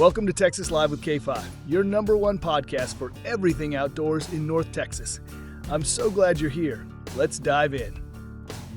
Welcome to Texas Live with K5, your number one podcast for everything outdoors in North Texas. I'm so glad you're here. Let's dive in.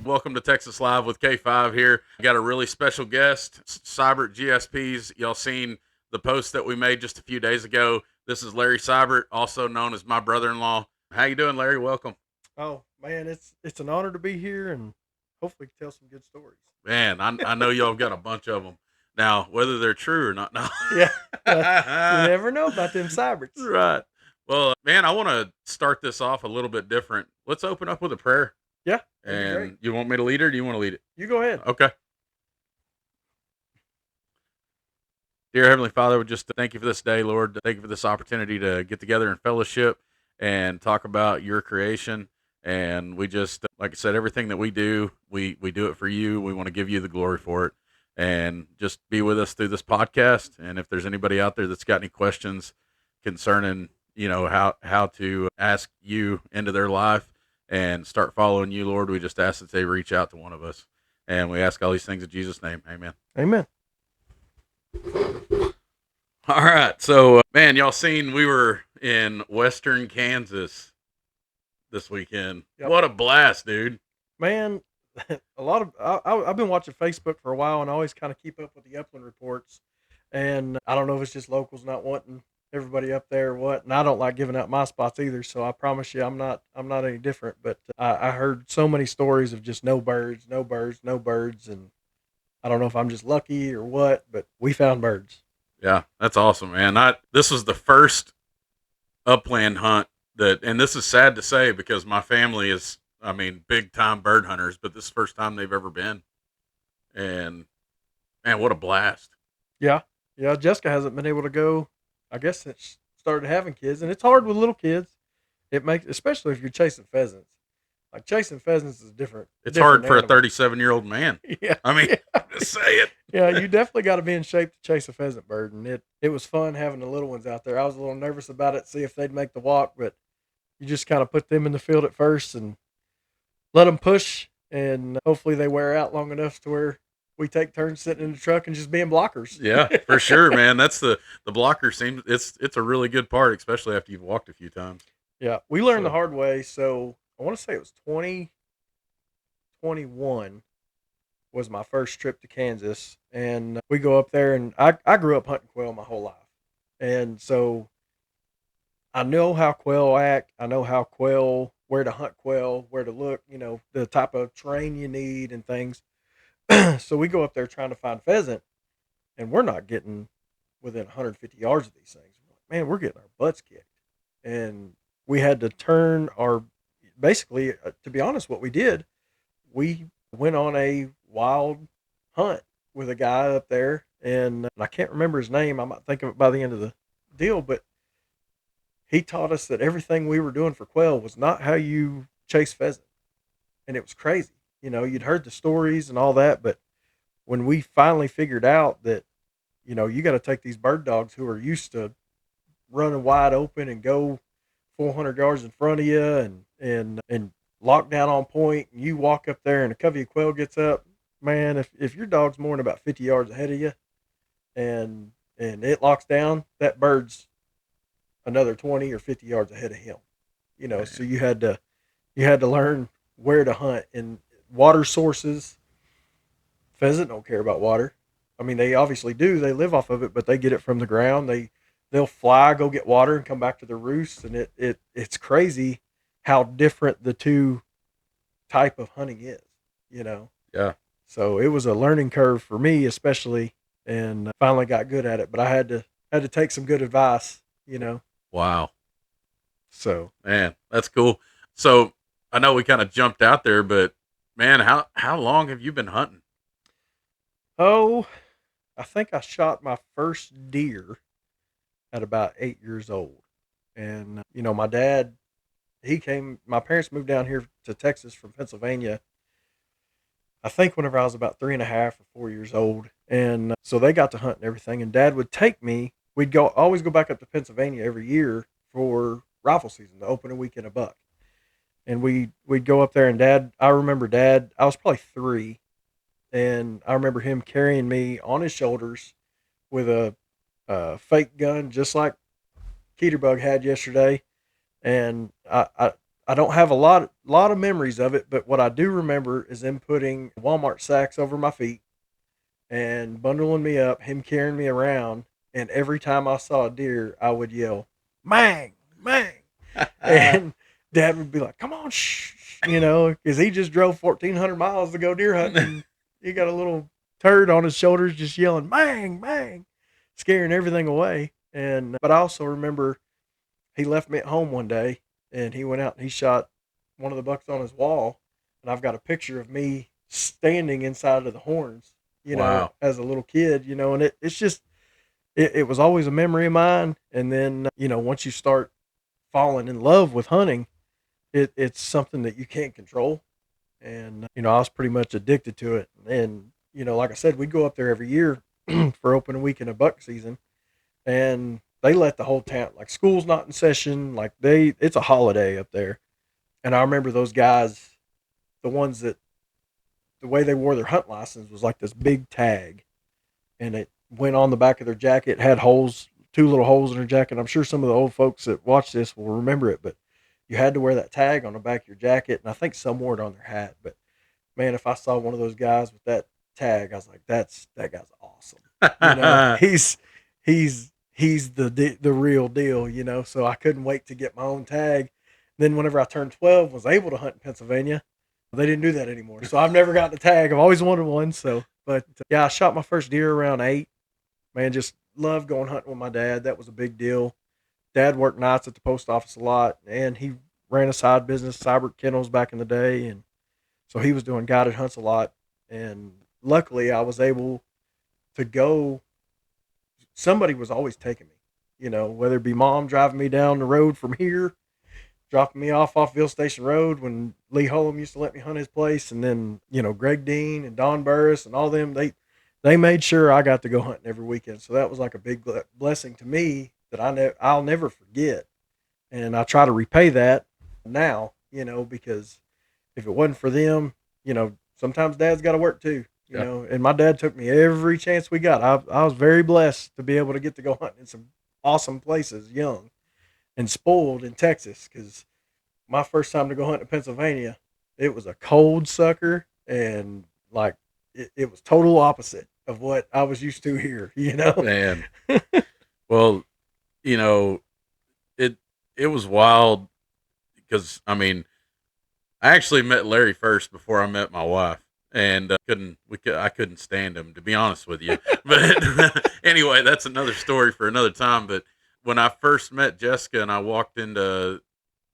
Welcome to Texas Live with K5 here. Got a really special guest, Seyberts GSPs. Y'all seen the post that we made just a few days ago. This is Larry Seybert, also known as my brother-in-law. How you doing, Larry? Welcome. Oh, man, it's an honor to be here and hopefully tell some good stories. Man, I know y'all got a bunch of them. Now, whether they're true or not, no. Yeah, you never know about them Seyberts. Right. Well, man, I want to start this off a little bit different. Let's open up with a prayer. Yeah, And you want me to lead it, or do you want to lead it? You go ahead. Okay. Dear Heavenly Father, we just thank you for this day, Lord. Thank you for this opportunity to get together in fellowship and talk about your creation. And we just, like I said, everything that we do, we do it for you. We want to give you the glory for it. And just be with us through this podcast. And if there's anybody out there that's got any questions concerning, how to ask you into their life and start following you, Lord, we just ask that they reach out to one of us. And we ask all these things in Jesus' name. Amen. Amen. All right. So, man, y'all seen we were in Western Kansas this weekend. Yep. What a blast, dude. Man, I've been watching Facebook for a while and I always kind of keep up with the upland reports. And I don't know if it's just locals not wanting everybody up there or what. And I don't like giving out my spots either. So I promise you, I'm not any different. But I heard so many stories of just no birds. And I don't know if I'm just lucky or what, but we found birds. Yeah, that's awesome, man. This was the first upland hunt and this is sad to say because my family is, big time bird hunters, but this is the first time they've ever been. And man, what a blast. Yeah. Jessica hasn't been able to go, I guess, since she started having kids, and it's hard with little kids. It makes, especially if you're chasing pheasants. Like chasing pheasants is different. It's hard for a 37-year-old man. Yeah. Just say it. Yeah, you definitely got to be in shape to chase a pheasant bird, and it was fun having the little ones out there. I was a little nervous about it, see if they'd make the walk, but you just kind of put them in the field at first and let them push, and hopefully they wear out long enough to where we take turns sitting in the truck and just being blockers. Yeah, for sure, man. That's the blocker it's a really good part, especially after you've walked a few times. Yeah, we learned the hard way. So I want to say it was 2021 was my first trip to Kansas, and we go up there, and I grew up hunting quail my whole life, and so I know how quail act. I know where to hunt quail, where to look, the type of terrain you need and things. So we go up there trying to find pheasant, and we're not getting within 150 yards of these things. Man, we're getting our butts kicked. And we had to turn basically, to be honest, what we did, we went on a wild hunt with a guy up there, and I can't remember his name. I might think of it by the end of the deal, but he taught us that everything we were doing for quail was not how you chase pheasant. And it was crazy. You'd heard the stories and all that, but when we finally figured out that, you got to take these bird dogs who are used to running wide open and go 400 yards in front of you and lock down on point, and you walk up there and a covey of quail gets up, man, if your dog's more than about 50 yards ahead of you and it locks down, that bird's another 20 or 50 yards ahead of him. So you had to learn where to hunt and water sources. Pheasant don't care about water. They obviously do. They live off of it, but they get it from the ground. They'll fly, go get water, and come back to their roosts. And it's crazy how different the two type of hunting is. Yeah. So it was a learning curve for me, especially, and finally got good at it. But I had to take some good advice. Wow. So man, that's cool. So I know we kind of jumped out there, but man, how long have you been hunting? Oh, I think I shot my first deer at about 8 years old. And, my dad, my parents moved down here to Texas from Pennsylvania, I think whenever I was about 3.5 or 4 years old. And so they got to hunt and everything. And Dad would take me, we'd always go back up to Pennsylvania every year for rifle season, the opening weekend of buck. And we'd go up there, and I remember Dad, I was probably 3, and I remember him carrying me on his shoulders with a fake gun, just like Keterbug had yesterday. And I don't have a lot of memories of it, but what I do remember is him putting Walmart sacks over my feet and bundling me up, him carrying me around, and every time I saw a deer, I would yell, "Mang, mang," and Dad would be like, "Come on, shh," because he just drove 1,400 miles to go deer hunting. He got a little turd on his shoulders, just yelling, "Mang, mang," scaring everything away. And but I also remember he left me at home one day, and he went out and he shot one of the bucks on his wall, and I've got a picture of me standing inside of the horns, Wow. as a little kid, and it's just it was always a memory of mine. And then once you start falling in love with hunting, it's something that you can't control. And I was pretty much addicted to it. And like I said, we'd go up there every year for opening weekend of buck season, and they let the whole town, like, school's not in session, like it's a holiday up there. And I remember those guys, the ones that the way they wore their hunt license was like this big tag, and it went on the back of their jacket, had holes, two little holes in their jacket. I'm sure some of the old folks that watch this will remember it, but you had to wear that tag on the back of your jacket, and I think some wore it on their hat. But man, if I saw one of those guys with that tag, I was like, that guy's awesome. He's the real deal, So I couldn't wait to get my own tag. Then whenever I turned 12, was able to hunt in Pennsylvania. They didn't do that anymore, so I've never gotten a tag. I've always wanted one. So, but yeah, I shot my first deer around 8. Man, just loved going hunting with my dad. That was a big deal. Dad worked nights at the post office a lot, and he ran a side business, Seybert kennels, back in the day, and so he was doing guided hunts a lot. And luckily, I was able to go. Somebody was always taking me, whether it be mom driving me down the road from here, dropping me off Ville Station Road when Lee Holm used to let me hunt his place, and then Greg Dean and Don Burris and all them, they made sure I got to go hunting every weekend. So that was like a big blessing to me that I'll never forget, and I try to repay that now, because if it wasn't for them, sometimes Dad's got to work too. And my dad took me every chance we got. I was very blessed to be able to get to go hunt in some awesome places, young and spoiled in Texas, because my first time to go hunt in Pennsylvania, it was a cold sucker, and like it was total opposite of what I was used to here, Man. Well, it it was wild because I actually met Larry first before I met my wife, and I couldn't stand him, to be honest with you. But anyway, that's another story for another time. But when I first met Jessica and I walked into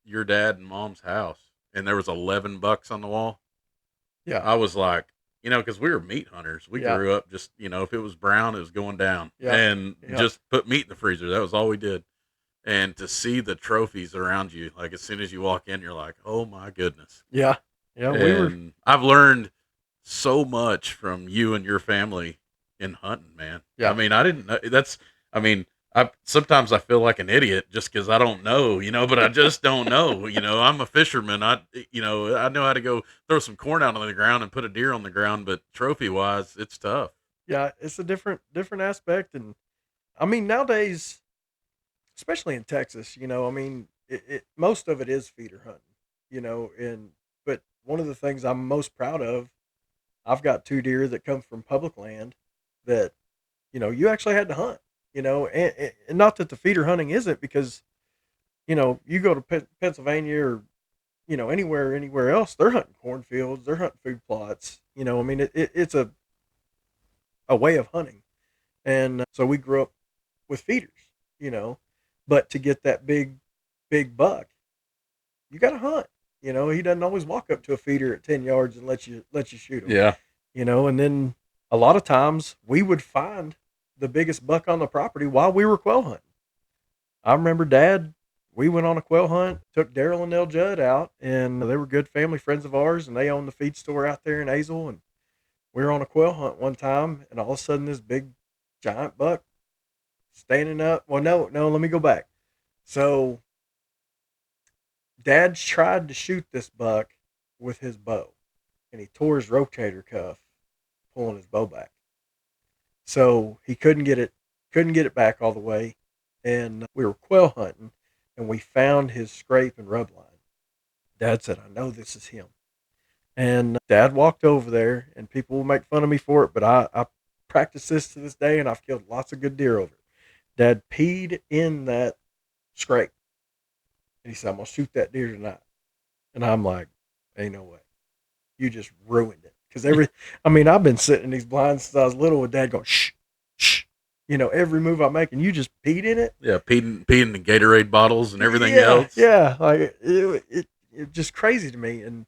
your dad and mom's house and there was 11 bucks on the wall, Yeah. I was like, because we were meat hunters. We Yeah. grew up just, if it was brown, it was going down, Yeah. and Yeah. just put meat in the freezer. That was all we did. And to see the trophies around you, like as soon as you walk in, you're like, oh my goodness. Yeah. Yeah. And I've learned so much from you and your family in hunting, man. Yeah. I didn't know sometimes I feel like an idiot just because I don't know, but I just don't know. I'm a fisherman. I know how to go throw some corn out on the ground and put a deer on the ground, but trophy wise, it's tough. Yeah. It's a different aspect. And nowadays, especially in Texas, most of it is feeder hunting, but one of the things I'm most proud of, I've got 2 deer that come from public land that, you actually had to hunt, and not that the feeder hunting isn't, because, you go to Pennsylvania or, anywhere else, they're hunting cornfields, they're hunting food plots, it's a way of hunting. And so we grew up with feeders, but to get that big buck, you got to hunt. He doesn't always walk up to a feeder at 10 yards and let you shoot him. Yeah. And then a lot of times we would find the biggest buck on the property while we were quail hunting. I remember Dad, we went on a quail hunt, took Daryl and Nell Judd out, and they were good family friends of ours, and they owned the feed store out there in Hazel. And we were on a quail hunt one time, and all of a sudden this big giant buck standing up. Well, no, let me go back. So Dad tried to shoot this buck with his bow, and he tore his rotator cuff pulling his bow back. So he couldn't get it couldn't get it back all the way. And we were quail hunting, and we found his scrape and rub line. Dad said, I know this is him. And Dad walked over there, and people will make fun of me for it, but I practice this to this day, and I've killed lots of good deer over it. Dad peed in that scrape. And he said, I'm going to shoot that deer tonight. And I'm like, ain't no way. You just ruined it. Because I've been sitting in these blinds since I was little with Dad going, shh, shh. Every move I make, and you just peed in it. Yeah, peed in the Gatorade bottles and everything else. Yeah, like it just crazy to me. And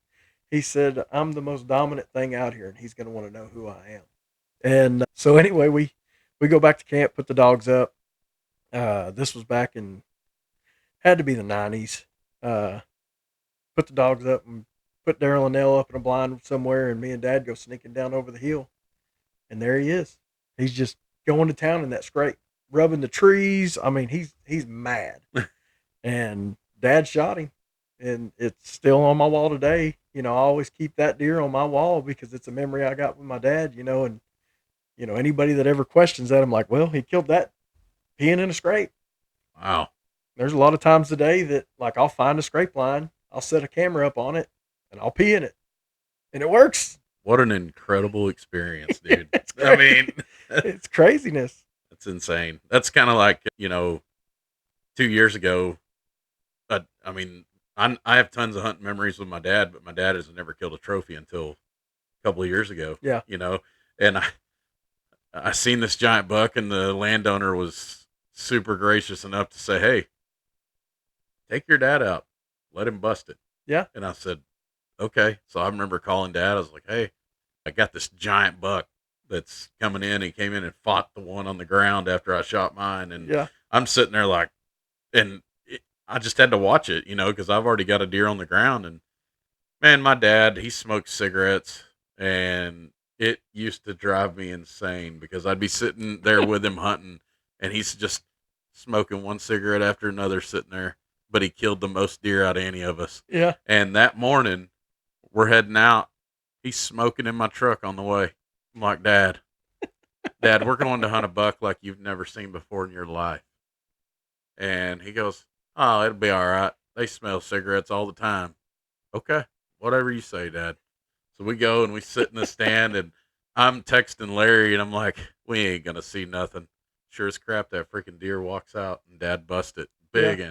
he said, I'm the most dominant thing out here, and he's going to want to know who I am. And so anyway, we go back to camp, put the dogs up. This was back in, had to be the 90s. Put the dogs up and put Daryl and Nell up in a blind somewhere, and me and Dad go sneaking down over the hill. And there he is. He's just going to town in that scrape, rubbing the trees. I mean, he's mad. And Dad shot him. And it's still on my wall today. I always keep that deer on my wall because it's a memory I got with my dad, and anybody that ever questions that, I'm like, well, he killed that peeing in a scrape. Wow. There's a lot of times today that, like, I'll find a scrape line, I'll set a camera up on it, and I'll pee in it. And it works. What an incredible experience, dude. I mean, it's craziness. That's insane. That's kind of like, 2 years ago. I have tons of hunting memories with my dad, but my dad has never killed a trophy until a couple of years ago. Yeah. And I seen this giant buck, and the landowner was super gracious enough to say, hey, take your dad out, let him bust it. Yeah. And I said, okay. So I remember calling Dad. I was like, hey, I got this giant buck that's coming in. He came in and fought the one on the ground after I shot mine. And yeah. I'm sitting there like, I just had to watch it, because I've already got a deer on the ground. And man, my dad, he smoked cigarettes, and it used to drive me insane because I'd be sitting there with him hunting, and he's just smoking one cigarette after another sitting there. But he killed the most deer out of any of us. Yeah. And that morning, we're heading out. He's smoking in my truck on the way. I'm like, Dad, we're going to hunt a buck like you've never seen before in your life. And he goes, oh, it'll be all right. They smell cigarettes all the time. Okay, whatever you say, Dad. So we go and we sit in the stand, and I'm texting Larry, and I'm like, we ain't going to see nothing. Sure as crap, that freaking deer walks out, and Dad busted big. Yeah.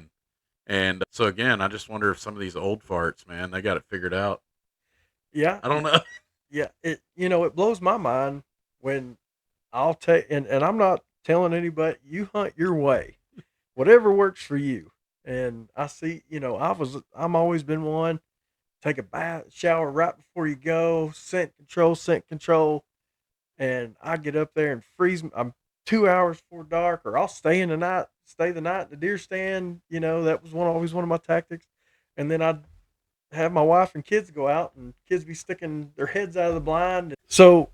And so again, I just wonder if some of these old farts, man, they got it figured out. Yeah. I don't know. Yeah. It blows my mind when I'll take, and I'm not telling anybody, you hunt your way, whatever works for you. And I see, I'm always been one, take a bath, shower right before you go, scent control. And I get up there and freeze. I'm 2 hours before dark, or I'll stay the night in the deer stand. That was always one of my tactics. And then I'd have my wife and kids go out, and kids be sticking their heads out of the blind. So,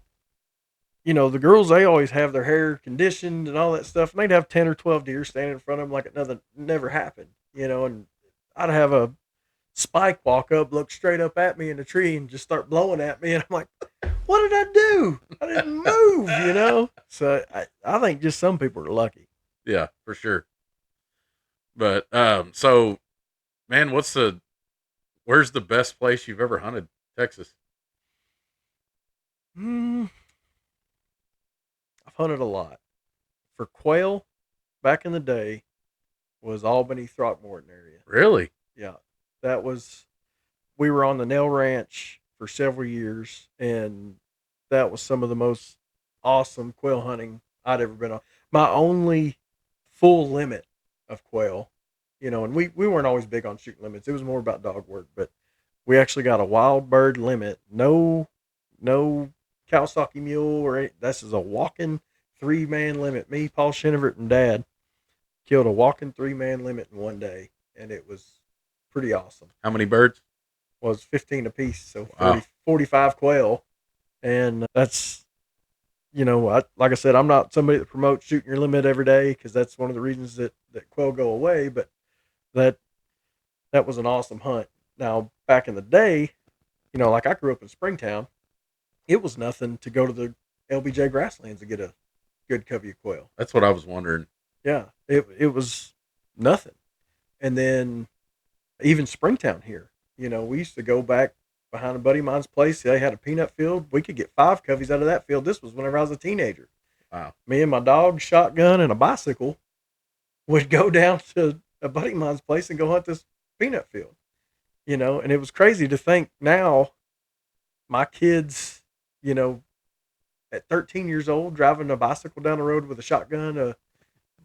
the girls, they always have their hair conditioned and all that stuff. And they'd have 10 or 12 deer standing in front of them like it never happened, and I'd have a spike walk up, look straight up at me in the tree, and just start blowing at me. And I'm like, what did I do? I didn't move, So I think just some people are lucky. Yeah, for sure. But, so, man, where's the best place you've ever hunted, Texas? I've hunted a lot. For quail, back in the day, was Albany, Throckmorton area. Really? Yeah. We were on the Nell Ranch for several years, and that was some of the most awesome quail hunting I'd ever been on. My only full limit of quail, and we weren't always big on shooting limits. It was more about dog work, but we actually got a wild bird limit. No Kawasaki mule this is a walking 3-man limit. Me, Paul Shinevert, and Dad killed a walking 3-man limit in one day, and it was pretty awesome. How many birds? Was 15 apiece, so 40, wow. 45 quail. And that's, like I said, I'm not somebody that promotes shooting your limit every day, because that's one of the reasons that quail go away, but that was an awesome hunt. Now, back in the day, like I grew up in Springtown, it was nothing to go to the LBJ grasslands to get a good covey of quail. That's what I was wondering. Yeah, it was nothing. And then even Springtown here, we used to go back behind a buddy of mine's place. They had a peanut field. We could get 5 coveys out of that field. This was whenever I was a teenager. Wow. Me and my dog, shotgun, and a bicycle would go down to a buddy of mine's place and go hunt this peanut field. And it was crazy to think now my kids, at 13 years old, driving a bicycle down the road with a shotgun, a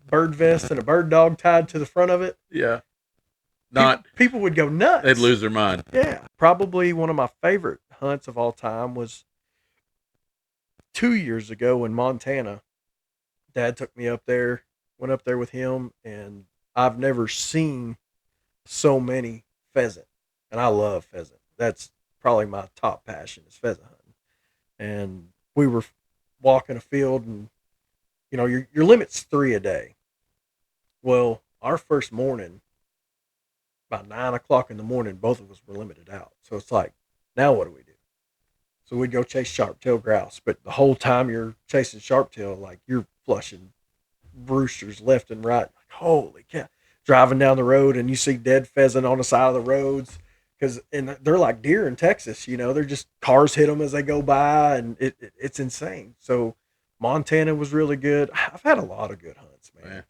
bird vest, and a bird dog tied to the front of it. Yeah. People would go nuts. They'd lose their mind. Yeah. Probably one of my favorite hunts of all time was 2 years ago in Montana. Dad took me up there, went up there with him, and I've never seen so many pheasant. And I love pheasant. That's probably my top passion is pheasant hunting. And we were walking a field, and your limit's 3 a day. Well, our first morning, about 9 o'clock in the morning, both of us were limited out. So it's like, now what do we do? So we'd go chase sharp-tailed grouse, but the whole time you're chasing sharp-tail, like you're flushing roosters left and right. Like, holy cow! Driving down the road and you see dead pheasant on the side of the roads. And they're like deer in Texas, they're just cars hit them as they go by, and it's insane. So Montana was really good. I've had a lot of good hunts, man. Yeah.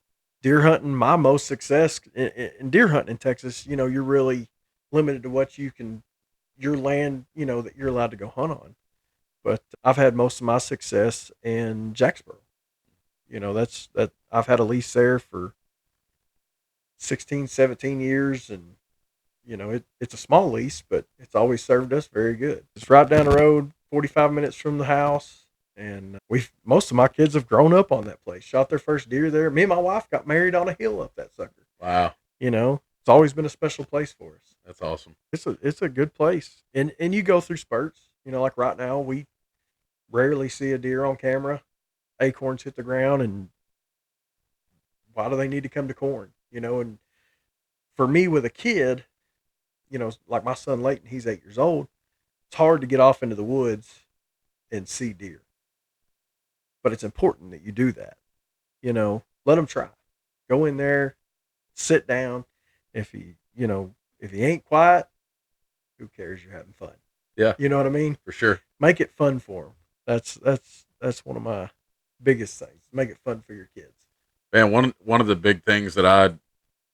Deer hunting, my most success in deer hunting in Texas, you're really limited to what your land, that you're allowed to go hunt on. But I've had most of my success in Jacksboro. I've had a lease there for 16, 17 years, and it's a small lease, but it's always served us very good. It's right down the road, 45 minutes from the house. And most of my kids have grown up on that place, shot their first deer there. Me and my wife got married on a hill up that sucker. Wow. It's always been a special place for us. That's awesome. It's a good place. And you go through spurts, like right now, we rarely see a deer on camera. Acorns hit the ground, and why do they need to come to corn? And for me with a kid, like my son Layton, he's 8 years old. It's hard to get off into the woods and see deer. But it's important that you do that. Let them try. Go in there, sit down. If he ain't quiet, who cares? You're having fun. Yeah. You know what I mean? For sure. Make it fun for them. That's one of my biggest things. Make it fun for your kids. Man, one of the big things that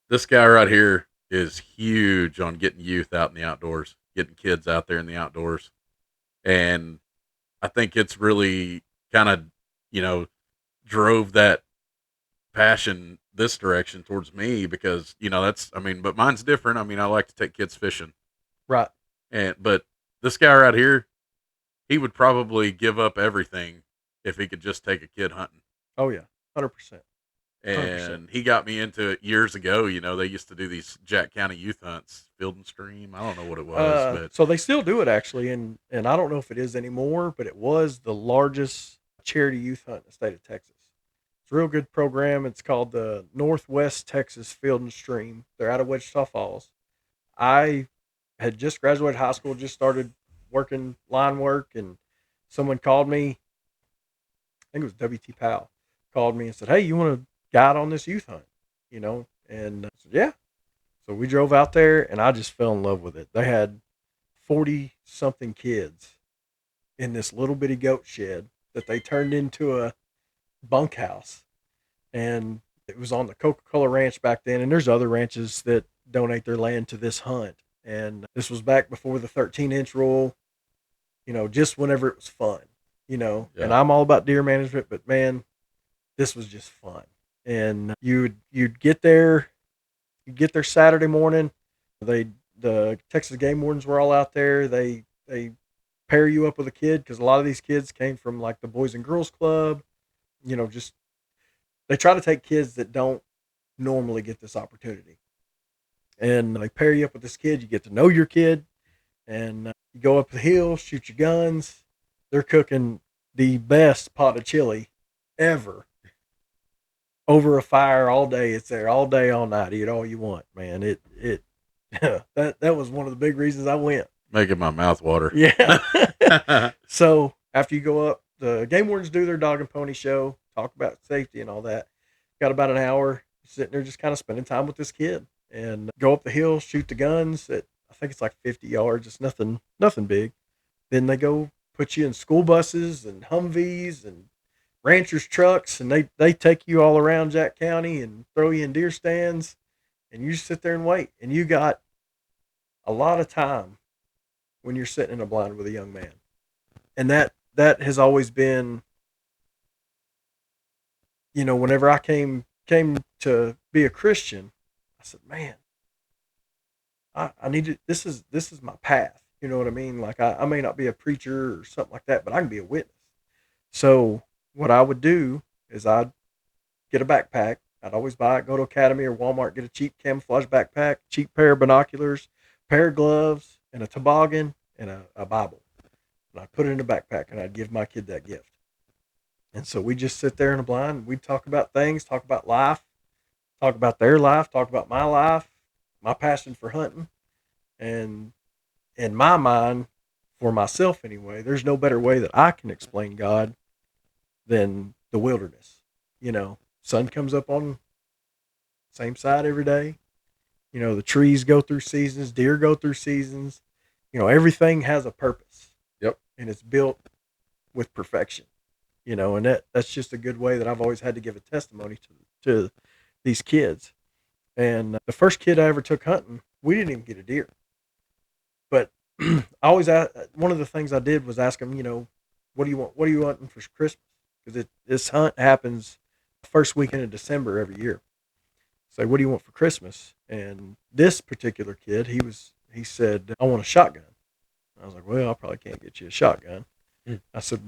this guy right here is huge on getting youth out in the outdoors, getting kids out there in the outdoors. And I think it's really kind of, drove that passion this direction towards me because, but mine's different. I like to take kids fishing. Right. But this guy right here, he would probably give up everything if he could just take a kid hunting. Oh yeah. 100%. And he got me into it years ago. They used to do these Jack County youth hunts, Field and Stream. I don't know what it was, but so they still do it actually, and I don't know if it is anymore, but it was the largest charity youth hunt in the state of Texas. It's a real good program. It's called the Northwest Texas Field and Stream. They're out of Wichita Falls. I had just graduated high school, just started working line work, and someone called me. I think it was W.T. Powell. Called me and said, "Hey, you want to guide on this youth hunt?" And I said, "Yeah." So we drove out there, and I just fell in love with it. They had 40-something kids in this little bitty goat shed that they turned into a bunkhouse. And it was on the Coca-Cola Ranch back then, and there's other ranches that donate their land to this hunt. And this was back before the 13-inch rule, just whenever it was fun, Yeah. And I'm all about deer management, but man, this was just fun. And you'd get there Saturday morning. The Texas game wardens were all out there. They pair you up with a kid because a lot of these kids came from like the Boys and Girls Club. Just they try to take kids that don't normally get this opportunity, and they pair you up with this kid. You get to know your kid, and you go up the hill, shoot your guns. They're cooking the best pot of chili ever over a fire all day. It's there all day, all night. Eat all you want, man. That was one of the big reasons I went. Making my mouth water. Yeah. So after you go up, the game wardens do their dog and pony show, talk about safety and all that. Got about an hour sitting there just kind of spending time with this kid, and go up the hill, shoot the guns at, I think it's like 50 yards. It's nothing big. Then they go put you in school buses and Humvees and ranchers trucks, and they take you all around Jack County and throw you in deer stands, and you just sit there and wait. And you got a lot of time when you're sitting in a blind with a young man. And that has always been, whenever I came to be a Christian, I said, man, I need to, this is my path. You know what I mean? Like I may not be a preacher or something like that, but I can be a witness. So what I would do is I'd get a backpack. I'd always buy it, go to Academy or Walmart, get a cheap camouflage backpack, cheap pair of binoculars, pair of gloves, and a toboggan and a Bible. And I'd put it in a backpack, and I'd give my kid that gift. And so we just sit there in a blind. We'd talk about things, talk about life, talk about their life, talk about my life, my passion for hunting. And in my mind, for myself anyway, there's no better way that I can explain God than the wilderness. Sun comes up on the same side every day. The trees go through seasons, deer go through seasons. Everything has a purpose. Yep. And it's built with perfection. And that's just a good way that I've always had to give a testimony to these kids. And the first kid I ever took hunting, we didn't even get a deer. But I always one of the things I did was ask him, what do you want? What are you wanting for Christmas? Because this hunt happens the first weekend of December every year. So what do you want for Christmas? And this particular kid, he said, I want a shotgun. I was like, well, I probably can't get you a shotgun. I said,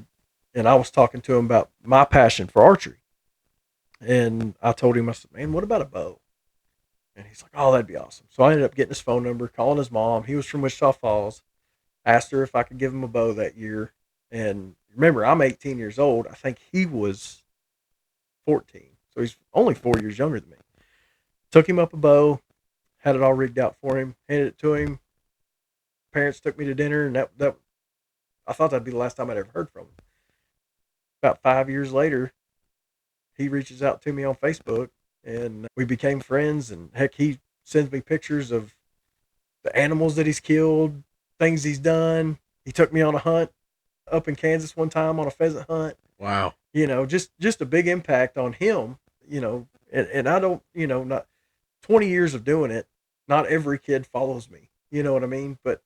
and I was talking to him about my passion for archery. And I told him, I said, man, what about a bow? And he's like, oh, that'd be awesome. So I ended up getting his phone number, calling his mom. He was from Wichita Falls. Asked her if I could give him a bow that year. And remember, I'm 18 years old. I think he was 14. So he's only 4 years younger than me. Took him up a bow, had it all rigged out for him, handed it to him. Parents took me to dinner, and that I thought that'd be the last time I'd ever heard from him. About 5 years later, he reaches out to me on Facebook, and we became friends. And heck, he sends me pictures of the animals that he's killed, things he's done. He took me on a hunt up in Kansas one time on a pheasant hunt. Wow. Just a big impact on him, and I don't, not 20 years of doing it. Not every kid follows me, you know what I mean? But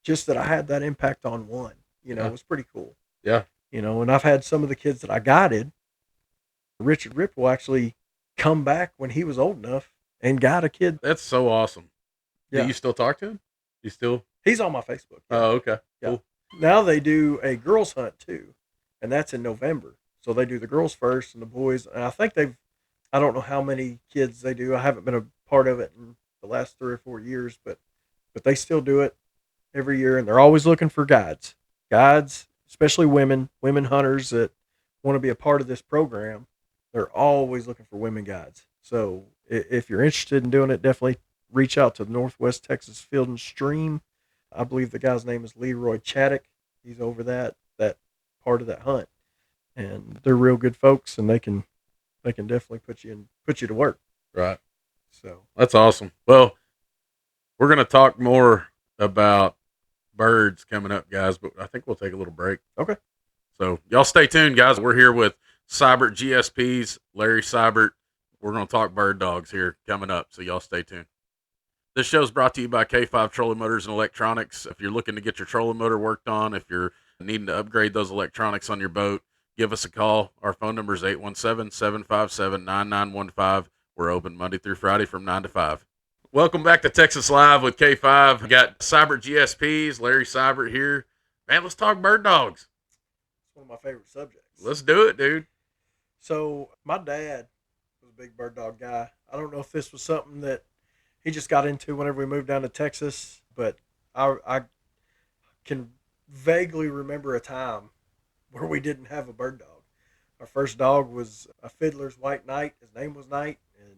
just that I had that impact on one, it was pretty cool. Yeah. And I've had some of the kids that I guided. Richard Rip will actually come back when he was old enough and guide a kid. That's so awesome. Yeah. Do you still talk to him? He's on my Facebook. Yeah. Oh, okay. Yeah. Cool. Now they do a girls hunt too, and that's in November. So they do the girls first and the boys. And I think I don't know how many kids they do. I haven't been a part of it in the last 3 or 4 years, but they still do it every year. And they're always looking for guides, especially women hunters that want to be a part of this program. They're always looking for women guides. So if you're interested in doing it, definitely reach out to Northwest Texas Field and Stream. I believe the guy's name is Leroy Chaddock. He's over that part of that hunt, and they're real good folks, and they can definitely put you to work. Right. So that's awesome. Well, we're going to talk more about birds coming up, guys, but I think we'll take a little break. Okay. So y'all stay tuned, guys. We're here with Seybert GSP's Larry Seybert. We're going to talk bird dogs here coming up, so y'all stay tuned. This show is brought to you by K5 Trolling Motors and Electronics. If you're looking to get your trolling motor worked on, if you're needing to upgrade those electronics on your boat, give us a call. Our phone number is 817-757-9915. We're open Monday through Friday from 9 to 5. Welcome back to Texas Live with K5. We got Seybert GSP's, Larry Seybert here. Man, let's talk bird dogs. It's one of my favorite subjects. Let's do it, dude. So my dad was a big bird dog guy. I don't know if this was something that he just got into whenever we moved down to Texas, but I can vaguely remember a time where we didn't have a bird dog. Our first dog was a Fiddler's White Knight. His name was Knight, and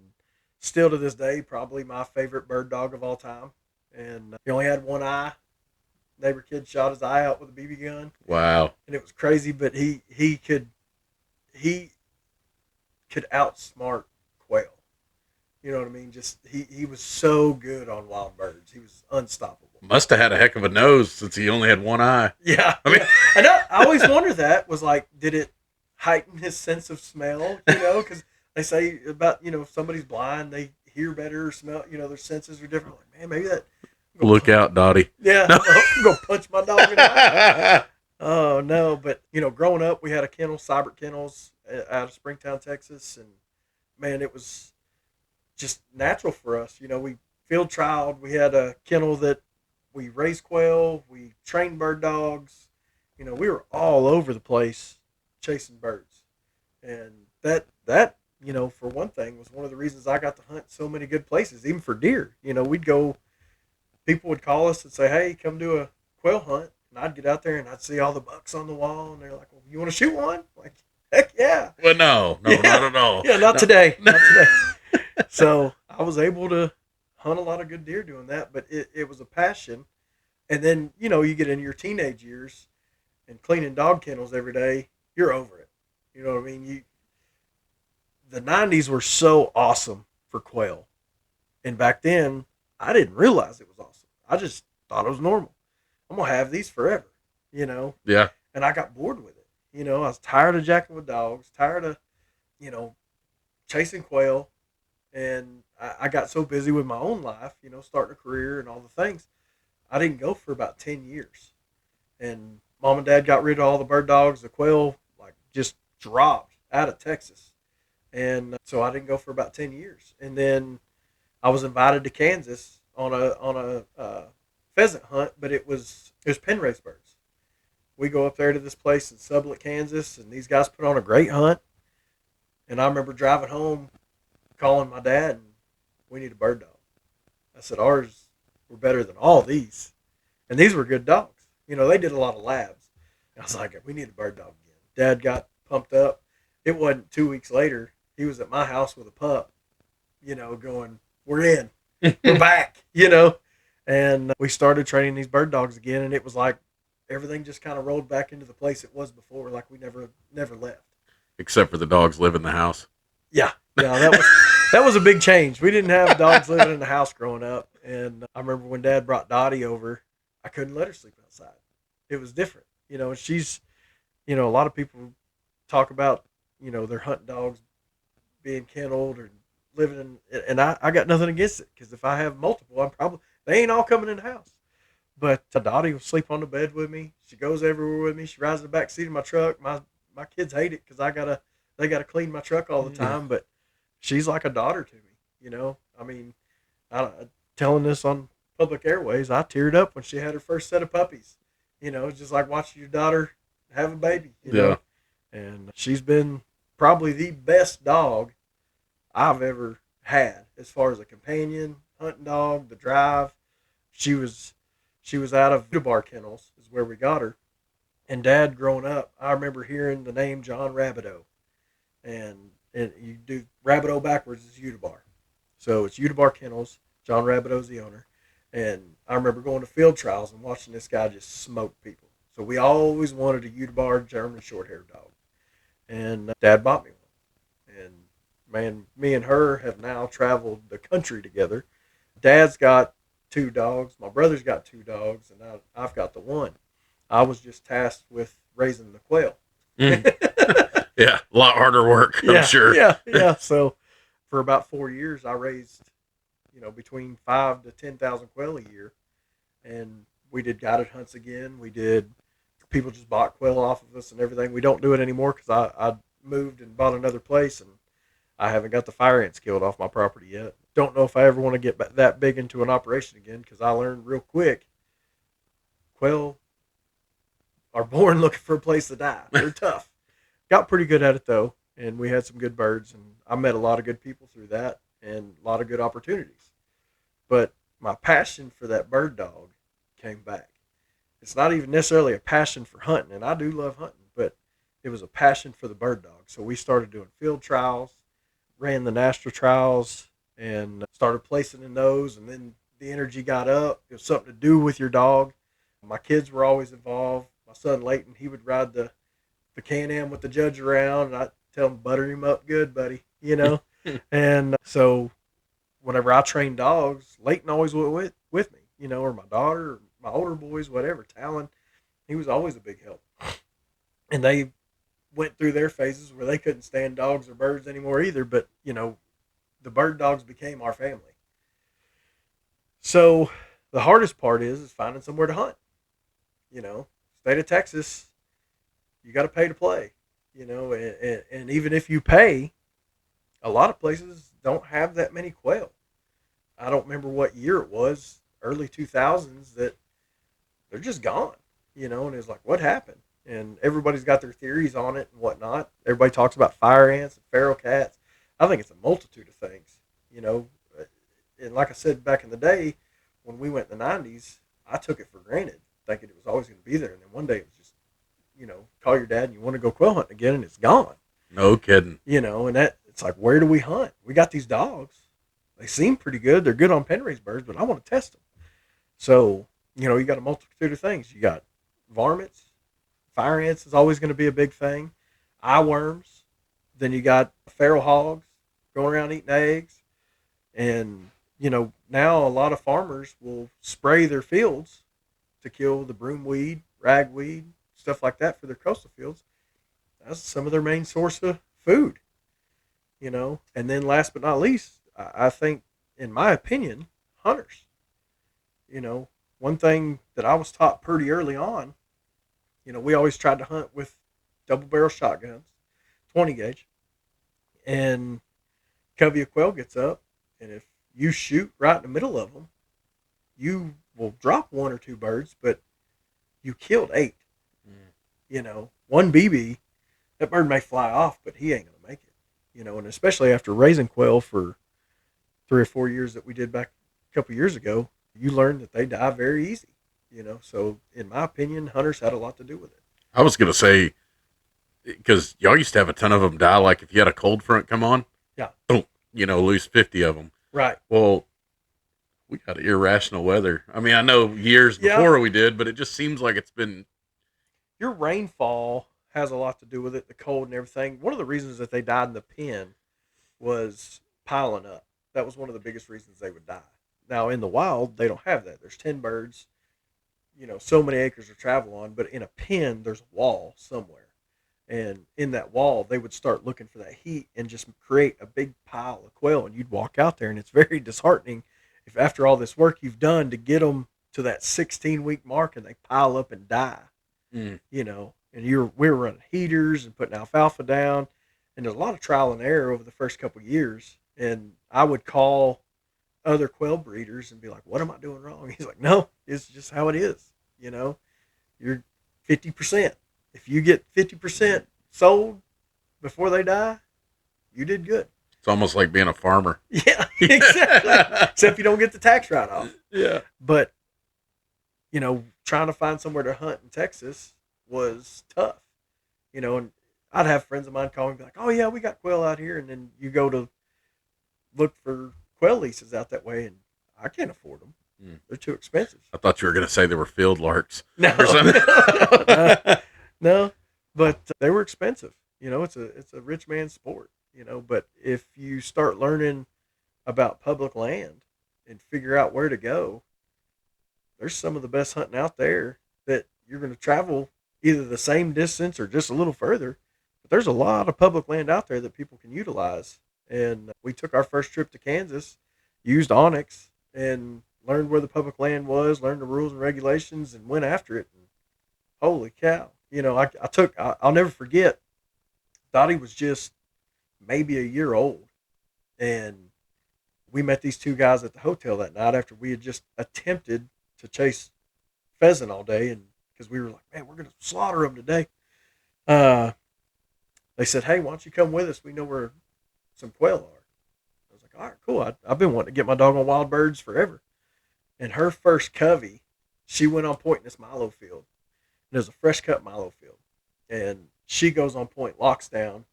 still to this day, probably my favorite bird dog of all time. And he only had one eye. Neighbor kid shot his eye out with a BB gun. Wow. And it was crazy, but he could outsmart quail. You know what I mean? Just he was so good on wild birds. He was unstoppable. Must have had a heck of a nose since he only had one eye. Yeah. I mean, yeah. And I always wondered that was like, did it heighten his sense of smell? You know, because they say about, you know, if somebody's blind, they hear better or smell, you know, their senses are different. Like, man, maybe that. Look out, Dottie. Yeah. No. I'm going to punch my dog in the eye. Oh, no. But, you know, growing up, we had a kennel, Seybert kennels out of Springtown, Texas. And, man, it was just natural for us. You know, we field trialed. We had a kennel that we raised quail. We trained bird dogs. You know, we were all over the place chasing birds. And that, you know, for one thing, was one of the reasons I got to hunt so many good places, even for deer. You know, we'd go, people would call us and say, hey, come do a quail hunt. And I'd get out there and I'd see all the bucks on the wall. And they're like, well, you want to shoot one? I'm like, heck yeah. Well, no, Yeah. not at all. Yeah, not today. Not today. So I was able to hunt a lot of good deer doing that, but it was a passion. And then, you know, you get into your teenage years and cleaning dog kennels every day, you're over it. You know what I mean? The 90s were so awesome for quail. And back then, I didn't realize it was awesome. I just thought it was normal. I'm going to have these forever, you know? Yeah. And I got bored with it. You know, I was tired of jacking with dogs, tired of, you know, chasing quail. And I got so busy with my own life, you know, starting a career and all the things. I didn't go for about 10 years. And Mom and Dad got rid of all the bird dogs. The quail, like, just dropped out of Texas. And so I didn't go for about 10 years. And then I was invited to Kansas on a pheasant hunt, but it was pen raised birds. We go up there to this place in Sublette, Kansas, and these guys put on a great hunt. And I remember driving home, calling my dad, and we need a bird dog. I said, ours were better than all these. And these were good dogs. You know, they did a lot of labs. And I was like, we need a bird dog again. Dad got pumped up. It wasn't 2 weeks later. He was at my house with a pup, you know, going, we're in. We're back, you know. And we started training these bird dogs again, and it was like everything just kind of rolled back into the place it was before, like we never left. Except for the dogs live in the house. Yeah, that was a big change. We didn't have dogs living in the house growing up, and I remember when Dad brought Dottie over, I couldn't let her sleep outside. It was different, you know. And she's, you know, a lot of people talk about, you know, their hunting dogs being kenneled or living in, and I got nothing against it, because if I have multiple, they ain't all coming in the house. But Dottie will sleep on the bed with me. She goes everywhere with me. She rides in the back seat of my truck. My kids hate it because they gotta clean my truck all the time. But she's like a daughter to me. You know, I mean, telling this on public airways, I teared up when she had her first set of puppies. You know, it's just like watching your daughter have a baby. You know? And she's been probably the best dog I've ever had as far as a companion, hunting dog, the drive. She was out of Seyberts kennels is where we got her. And Dad, growing up, I remember hearing the name John Rabideau. And you do Rabideau backwards is Udabar. So it's Udabar kennels. John Rabideau's the owner. And I remember going to field trials and watching this guy just smoke people. So we always wanted a Udabar German short-haired dog. And Dad bought me one. And man, me and her have now traveled the country together. Dad's got 2 dogs. My brother's got 2 dogs, and I've got the one. I was just tasked with raising the quail. Yeah, a lot harder work, I'm sure. Yeah. So for about 4 years, I raised, you know, between 5,000 to 10,000 quail a year, and we did guided hunts again. People just bought quail off of us and everything. We don't do it anymore because I moved and bought another place, and I haven't got the fire ants killed off my property yet. Don't know if I ever want to get that big into an operation again, because I learned real quick, quail are born looking for a place to die. They're tough. Got pretty good at it, though, and we had some good birds, and I met a lot of good people through that and a lot of good opportunities. But my passion for that bird dog came back. It's not even necessarily a passion for hunting, and I do love hunting, but it was a passion for the bird dog. So we started doing field trials, ran the national trials, and started placing in those, and then the energy got up. It was something to do with your dog. My kids were always involved. My son Leighton, he would ride the Can-Am with the judge around, and tell him butter him up good, buddy, And so whenever I train dogs, Leighton always went with me, or my daughter, or my older boys, whatever. Talon, he was always a big help. And they went through their phases where they couldn't stand dogs or birds anymore either. But, the bird dogs became our family. So the hardest part is finding somewhere to hunt. State of Texas, you got to pay to play, and even if you pay, a lot of places don't have that many quail. I don't remember what year it was, early 2000s, that they're just gone, and it's like, what happened? And everybody's got their theories on it and whatnot. Everybody talks about fire ants and feral cats. I think it's a multitude of things, and like I said, back in the day, when we went in the 90s, I took it for granted, thinking it was always going to be there. And then one day it was just, call your dad and you want to go quail hunting again, and it's gone. No kidding. And it's like, where do we hunt? We got these dogs. They seem pretty good. They're good on pen raised birds, but I want to test them. So, you got a multitude of things. You got varmints. Fire ants is always going to be a big thing. Eye worms. Then you got feral hogs going around eating eggs. And, now a lot of farmers will spray their fields to kill the broomweed, ragweed, stuff like that for their coastal fields. That's some of their main source of food, And then last but not least, I think, in my opinion, hunters. One thing that I was taught pretty early on, we always tried to hunt with double barrel shotguns, 20 gauge, and covey of quail gets up, and if you shoot right in the middle of them, you will drop one or two birds, but you killed 8. One BB, that bird may fly off, but he ain't going to make it. And especially after raising quail for 3 or 4 years that we did back a couple years ago, you learn that they die very easy. So in my opinion, hunters had a lot to do with it. I was going to say, because y'all used to have a ton of them die, like if you had a cold front come on, yeah, boom, lose 50 of them. Right. Well, we got irrational weather. I mean, I know years before we did, but it just seems like it's been. Your rainfall has a lot to do with it, the cold and everything. One of the reasons that they died in the pen was piling up. That was one of the biggest reasons they would die. Now, in the wild, they don't have that. There's 10 birds, so many acres to travel on, but in a pen, there's a wall somewhere. And in that wall, they would start looking for that heat and just create a big pile of quail. And you'd walk out there, and it's very disheartening if after all this work you've done to get them to that 16-week mark and they pile up and die. And we were running heaters and putting alfalfa down. And there's a lot of trial and error over the first couple of years. And I would call other quail breeders and be like, what am I doing wrong? He's like, no, it's just how it is. You're 50%. If you get 50% sold before they die, you did good. It's almost like being a farmer. Yeah, exactly. Except you don't get the tax write-off. Yeah. But, trying to find somewhere to hunt in Texas was tough. And I'd have friends of mine call me and be like, oh, yeah, we got quail out here. And then you go to look for quail leases out that way, and I can't afford them. They're too expensive. I thought you were going to say they were field larks. No. Or something. No, but they were expensive. It's a rich man's sport, but if you start learning about public land and figure out where to go, there's some of the best hunting out there that you're going to travel either the same distance or just a little further. But there's a lot of public land out there that people can utilize. And we took our first trip to Kansas, used Onyx, and learned where the public land was, learned the rules and regulations, and went after it. And holy cow. I'll never forget, Dottie was just maybe a year old. And we met these two guys at the hotel that night after we had just attempted to chase pheasant all day. And because we were like, man, we're going to slaughter them today. They said, hey, why don't you come with us? We know where some quail are. I was like, all right, cool. I've been wanting to get my dog on wild birds forever. And her first covey, she went on point in this Milo field. And there's a fresh cut Milo field. And she goes on point, locks down.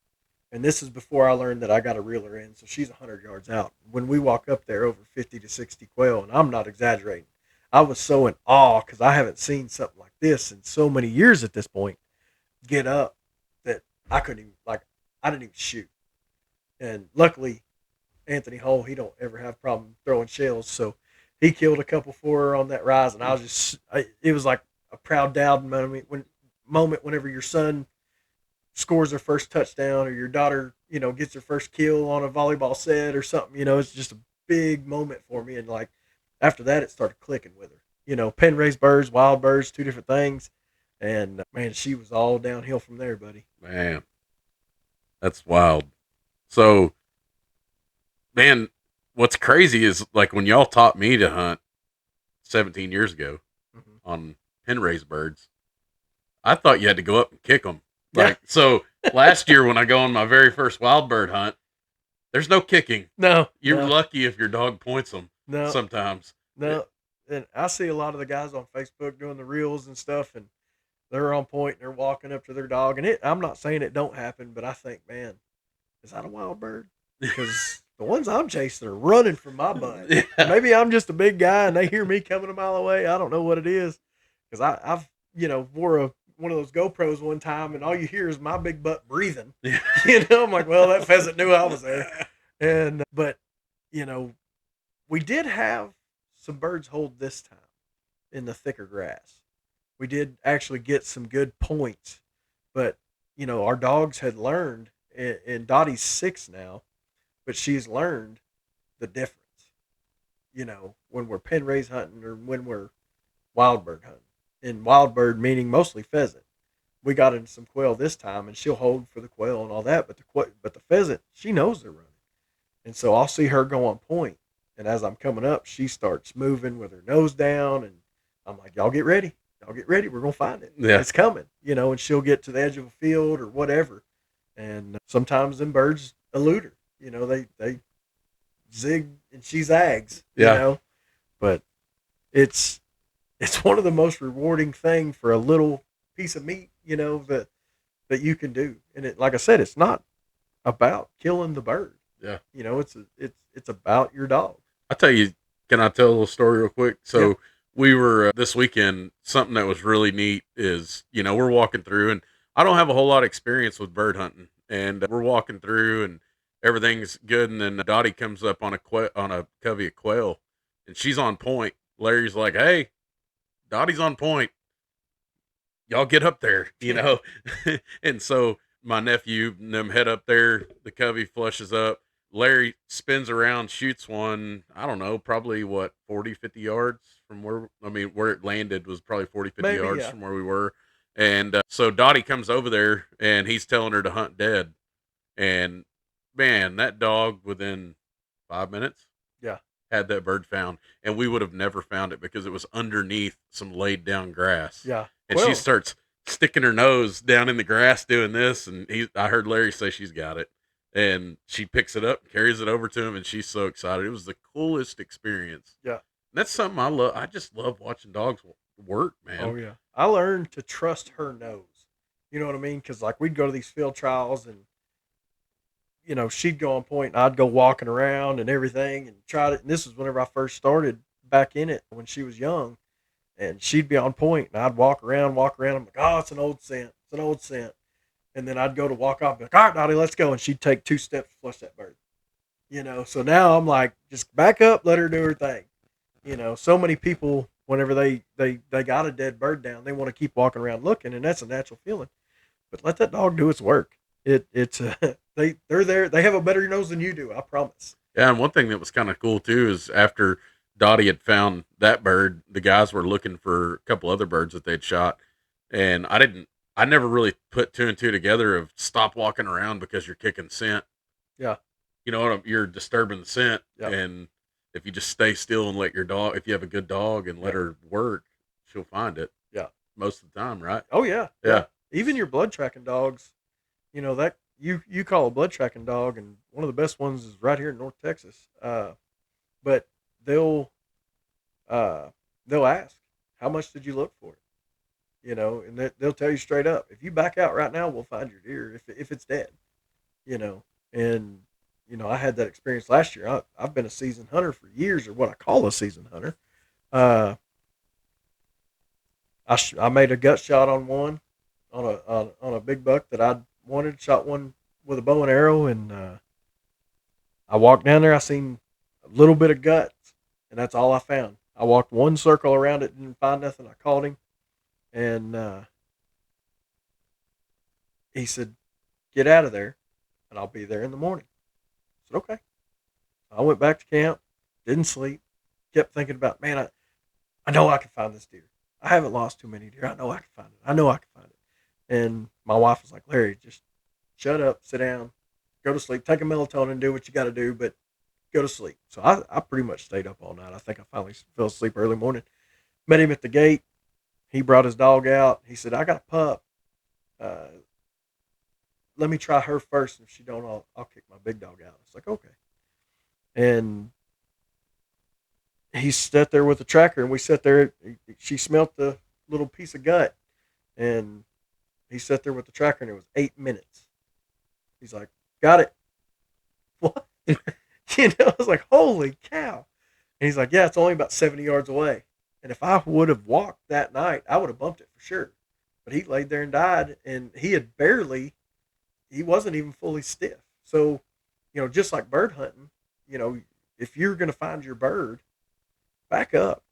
And this is before I learned that I got to reel her in. So she's 100 yards out. When we walk up there, over 50 to 60 quail, and I'm not exaggerating, I was so in awe because I haven't seen something like this in so many years at this point get up that I couldn't even, I didn't even shoot. And luckily, Anthony Hole, he don't ever have a problem throwing shells. So he killed a couple for her on that rise. And I was it was like a proud dad moment whenever your son scores their first touchdown or your daughter, gets her first kill on a volleyball set or something. It's just a big moment for me. And like after that, it started clicking with her. Pen raised birds, wild birds, two different things. And man, she was all downhill from there, buddy. Man, that's wild. So, man, what's crazy is like when y'all taught me to hunt 17 years ago on pen raised birds, I thought you had to go up and kick them. Like, so last year when I go on my very first wild bird hunt, there's no kicking. No. You're lucky if your dog points them sometimes. No. And I see a lot of the guys on Facebook doing the reels and stuff, and they're on point and they're walking up to their dog. And I'm not saying it don't happen, but I think, man, is that a wild bird? Because the ones I'm chasing are running from my butt. Yeah. Maybe I'm just a big guy and they hear me coming a mile away. I don't know what it is. Because I've wore one of those GoPros one time, and all you hear is my big butt breathing. Yeah. I'm like, well, that pheasant knew I was there. And but we did have some birds hold this time in the thicker grass. We did actually get some good points, but our dogs had learned, and Dottie's 6 now, but she's learned the difference. When we're pen raised hunting or when we're wild bird hunting. And wild bird meaning mostly pheasant. We got into some quail this time, and she'll hold for the quail and all that, but the pheasant, she knows they're running. And so I'll see her go on point, and as I'm coming up, she starts moving with her nose down, and I'm like, y'all get ready. We're going to find it. Yeah. It's coming, and she'll get to the edge of a field or whatever. And sometimes them birds elude her. They zig and she zags, but it's one of the most rewarding thing for a little piece of meat, that you can do. And it, like I said, it's not about killing the bird. Yeah. It's about your dog. Can I tell a little story real quick? So we were this weekend, something that was really neat is, we're walking through, and I don't have a whole lot of experience with bird hunting, and we're walking through and everything's good. And then Dottie comes up on a covey of quail, and she's on point. Larry's like, hey, Dottie's on point. Y'all get up there, And so my nephew and them head up there. The covey flushes up. Larry spins around, shoots one, I don't know, probably 40, 50 yards from where it landed was probably 40, 50 yards from where we were. And so Dottie comes over there, and he's telling her to hunt dead. And man, that dog within 5 minutes had that bird found, and we would have never found it because it was underneath some laid down grass. Yeah. And she starts sticking her nose down in the grass doing this, and I heard Larry say she's got it. And she picks it up, carries it over to him, and she's so excited. It was the coolest experience. Yeah. And that's something I love. I just love watching dogs work, man. Oh, yeah. I learned to trust her nose. You know what I mean? Because, like, we'd go to these field trials, and she'd go on point, and I'd go walking around and everything and try it. And this was whenever I first started back in it when she was young. And she'd be on point, and I'd walk around. I'm like, oh, it's an old scent. And then I'd go to walk off, and be like, all right, Dottie, let's go. And she'd take 2 steps to flush that bird. So now I'm like, just back up, let her do her thing. So many people, whenever they got a dead bird down, they want to keep walking around looking, and that's a natural feeling. But let that dog do its work. They're there. They have a better nose than you do, I promise. Yeah, and one thing that was kind of cool too is after Dottie had found that bird, the guys were looking for a couple other birds that they'd shot, and I never really put 2 and 2 together of stop walking around because you're kicking scent. Yeah, you're disturbing the scent, and if you just stay still and let your dog, if you have a good dog and let her work, she'll find it. Yeah, most of the time, right? Oh yeah, yeah. Even your blood tracking dogs, that. You call a blood tracking dog, and one of the best ones is right here in North Texas. But they'll ask, how much did you look for it? And they'll tell you straight up, if you back out right now, we'll find your deer if it's dead. And I had that experience last year. I've been a seasoned hunter for years, or what I call a seasoned hunter. I made a gut shot on one on a big buck that I'd wanted, shot one with a bow and arrow, and I walked down there. I seen a little bit of guts, and that's all I found. I walked one circle around it, didn't find nothing. I called him, and he said, "Get out of there, and I'll be there in the morning." I said, "Okay." I went back to camp, didn't sleep, kept thinking about, man, I know I can find this deer. I haven't lost too many deer. I know I can find it. I know I can find it. And my wife was like, "Larry, just shut up, sit down, go to sleep, take a melatonin, do what you got to do, but go to sleep." So I pretty much stayed up all night. I think I finally fell asleep early morning. Met him at the gate. He brought his dog out. He said, "I got a pup. Let me try her first. And if she don't, I'll kick my big dog out." I was like, "Okay." And he sat there with the tracker, and we sat there. She smelt the little piece of gut, and he sat there with the tracker, and it was 8 minutes. He's like, "Got it." What? I was like, "Holy cow." And he's like, "Yeah, it's only about 70 yards away." And if I would have walked that night, I would have bumped it for sure. But he laid there and died, and he wasn't even fully stiff. So, just like bird hunting, if you're going to find your bird, back up.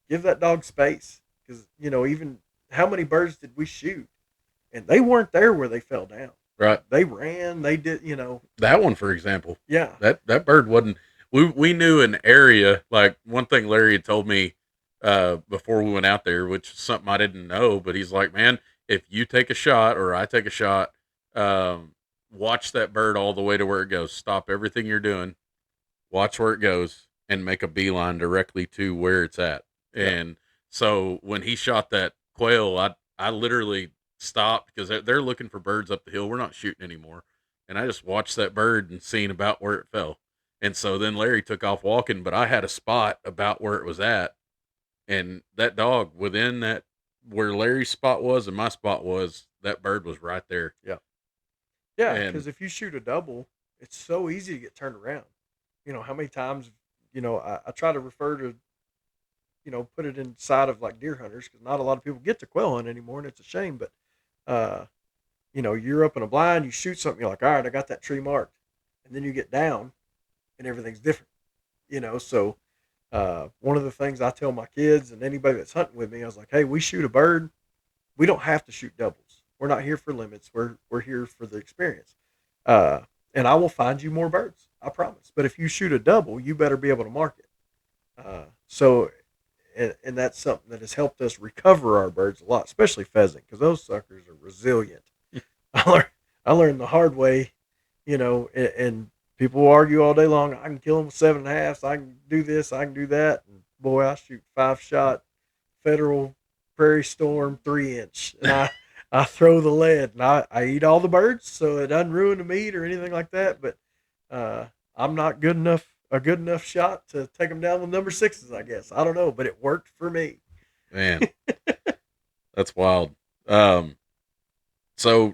Give that dog space. Because, even how many birds did we shoot? And they weren't there where they fell down. Right. They ran. They did, That one, for example. Yeah. That bird wasn't. We knew an area. Like, one thing Larry had told me before we went out there, which is something I didn't know, but he's like, "Man, if you take a shot or I take a shot, watch that bird all the way to where it goes. Stop everything you're doing. Watch where it goes and make a beeline directly to where it's at." Yeah. And so when he shot that quail, I literally stopped because they're looking for birds up the hill. We're not shooting anymore. And I just watched that bird and seen about where it fell. And so then Larry took off walking, but I had a spot about where it was at. And that dog, within that, where Larry's spot was and my spot was, that bird was right there. Yeah. Yeah, because if you shoot a double, it's so easy to get turned around. How many times, I try to refer to, put it inside of like deer hunters, because not a lot of people get to quail hunt anymore, and it's a shame. But, you're up in a blind, you shoot something, you're like, all right, I got that tree marked. And then you get down, and everything's different. So one of the things I tell my kids and anybody that's hunting with me, I was like, "Hey, we shoot a bird. We don't have to shoot doubles. We're not here for limits. We're here for the experience. And I will find you more birds. I promise. But if you shoot a double, you better be able to mark it." And that's something that has helped us recover our birds a lot, especially pheasant, because those suckers are resilient. I learned the hard way, and people will argue all day long. I can kill them with 7.5s. I can do this. I can do that. And boy, I shoot 5-shot Federal Prairie Storm 3-inch. And I throw the lead, and I eat all the birds, so it doesn't ruin the meat or anything like that. But I'm not a good enough shot to take them down with number 6s, I guess. I don't know, but it worked for me. Man, that's wild. So,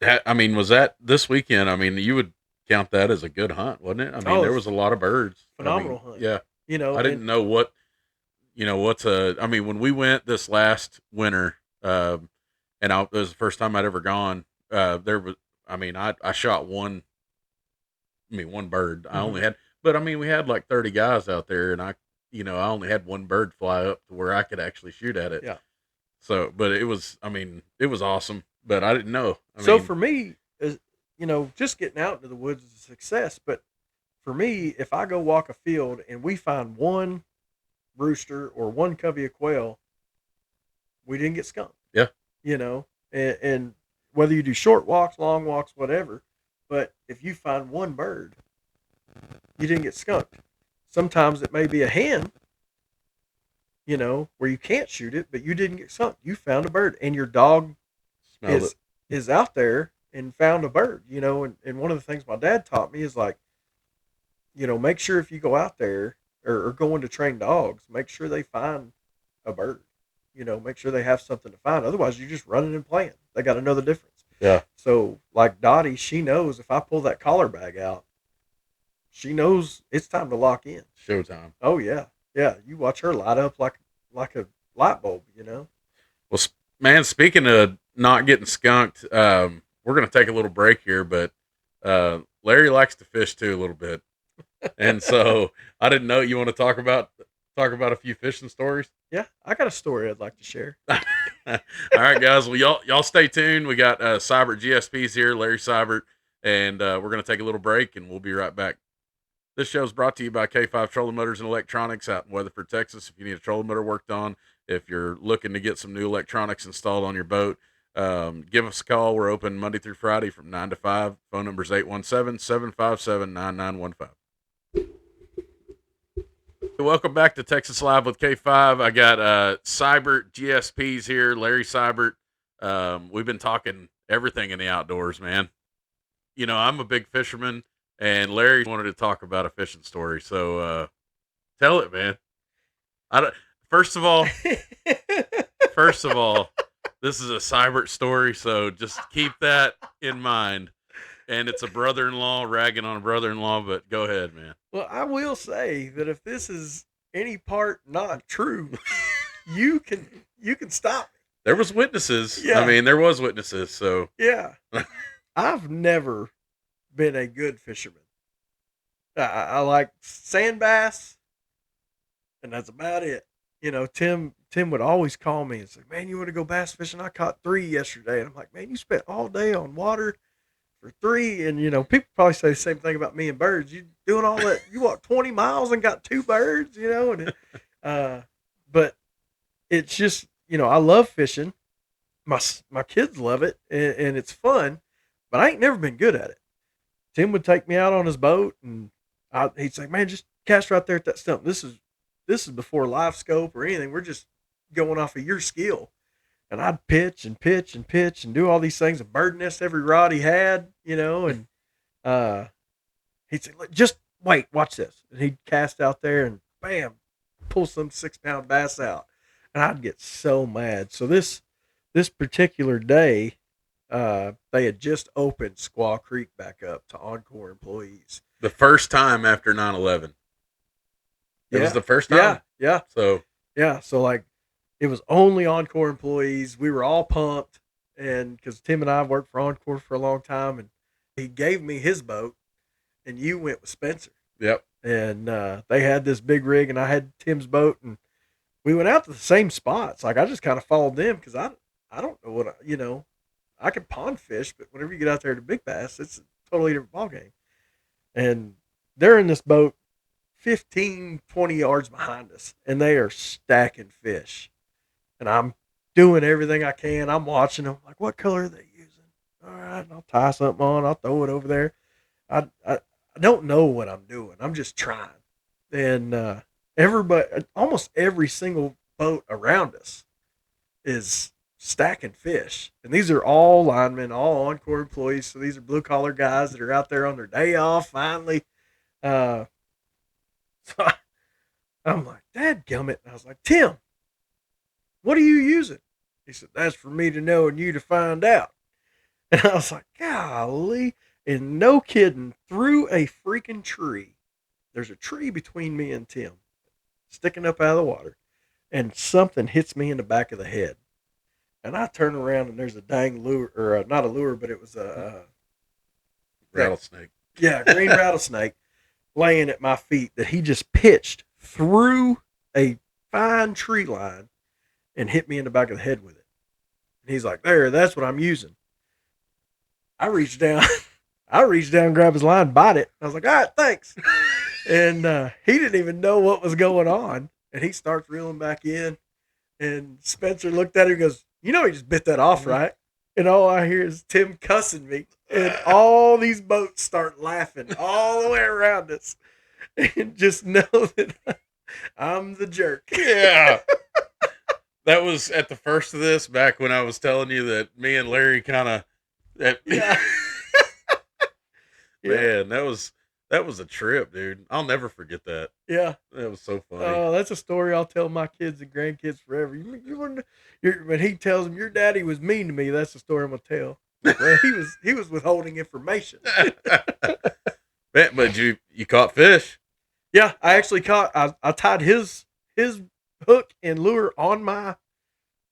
I mean, was that this weekend? I mean, you would count that as a good hunt, wasn't it? I mean, there was a lot of birds. Phenomenal hunt. Yeah. I didn't know I mean, when we went this last winter, and it was the first time I'd ever gone, I shot one bird. I only had, but I mean, we had like 30 guys out there, and I only had one bird fly up to where I could actually shoot at it. Yeah. So, but it was awesome, but I didn't know. For me, just getting out into the woods is a success. But for me, if I go walk a field and we find one rooster or one covey of quail, we didn't get skunked. Yeah. And whether you do short walks, long walks, whatever, but if you find one bird, you didn't get skunked. Sometimes it may be a hen, where you can't shoot it, but you didn't get skunked. You found a bird, and your dog is out there and found a bird, and one of the things my dad taught me is like, make sure if you go out there or going to train dogs, make sure they find a bird, make sure they have something to find. Otherwise, you're just running and playing. They got to know the difference. Yeah. So like Dottie, she knows if I pull that collar bag out, she knows it's time to lock in. Showtime. Oh yeah. Yeah. You watch her light up like a light bulb, Well, man, speaking of not getting skunked, we're going to take a little break here, but Larry likes to fish too a little bit. And so I didn't know you want to talk about a few fishing stories. Yeah, I got a story I'd like to share. All right, guys. Well, y'all stay tuned. We got Seybert GSPs here, Larry Seybert, and we're going to take a little break, and we'll be right back. This show is brought to you by K5 Trolling Motors and Electronics out in Weatherford, Texas. If you need a trolling motor worked on, if you're looking to get some new electronics installed on your boat, give us a call. We're open Monday through Friday from 9 to 5. Phone number is 817-757-9915. Welcome back to Texas Live with K5. I got Seybert GSPs here, Larry Seybert. We've been talking everything in the outdoors, man. You know, I'm a big fisherman, and Larry wanted to talk about a fishing story. So tell it, man. First of all, this is a Seybert story, so just keep that in mind. And it's a brother-in-law ragging on a brother-in-law, but go ahead, man. Well, I will say that if this is any part not true, you can stop me. There was witnesses. Yeah. I mean, there was witnesses, so. Yeah. I've never been a good fisherman. I like sand bass, and that's about it. You know, Tim would always call me and say, man, you want to go bass fishing? I caught 3 yesterday. And I'm like, man, you spent all day on water for 3. And, you know, people probably say the same thing about me and birds. You doing all that, you walked 20 miles and got 2 birds, you know? And but it's just, you know, I love fishing. My kids love it, and it's fun, but I ain't never been good at it. Tim would take me out on his boat, and he'd say, man, just cast right there at that stump. This is before live scope or anything. We're just going off of your skill. And I'd pitch and pitch and pitch and do all these things and bird nest every rod he had, you know, and he'd say, just wait, watch this. And he'd cast out there and bam, pull some 6-pound bass out. And I'd get so mad. So this particular day, they had just opened Squaw Creek back up to Encore employees. The first time after 9/11. It was the first time. Yeah. So like, it was only Encore employees. We were all pumped, and because Tim and I worked for Encore for a long time, and he gave me his boat, and you went with Spencer. Yep. And they had this big rig, and I had Tim's boat, and we went out to the same spots. Like, I just kind of followed them because I don't know what I can pond fish, but whenever you get out there to big bass, it's a totally different ballgame. And they're in this boat 15, 20 yards behind us, and they are stacking fish. And I'm doing everything I can. I'm watching them. Like, what color are they using? All right, I'll tie something on. I'll throw it over there. I don't know what I'm doing. I'm just trying. And almost every single boat around us is stacking fish. And these are all linemen, all Encore employees. So these are blue collar guys that are out there on their day off finally. So I'm like, dadgummit. And I was like, Tim, what are you using? He said, that's for me to know and you to find out. And I was like, golly. And no kidding, through a freaking tree, there's a tree between me and Tim, sticking up out of the water, and something hits me in the back of the head. And I turn around, and there's a dang lure, or not a lure, but it was a rattlesnake. Yeah, green rattlesnake laying at my feet that he just pitched through a fine tree line and hit me in the back of the head with it. And he's like, there, that's what I'm using. I reached down, grabbed his line, bite it. I was like, all right, thanks. And he didn't even know what was going on. And he starts reeling back in. And Spencer looked at him and goes, you know, he just bit that off, right? And all I hear is Tim cussing me. And all these boats start laughing all the way around us. And just know that I'm the jerk. Yeah. That was at the first of this, back when I was telling you that me and Larry kind of, Yeah. Man, that was a trip, dude. I'll never forget that. Yeah. That was so funny. Oh, that's a story I'll tell my kids and grandkids forever. When he tells them your daddy was mean to me, that's the story I'm gonna tell. Well, he was withholding information. But you caught fish. Yeah, I actually caught. I tied his hook and lure on my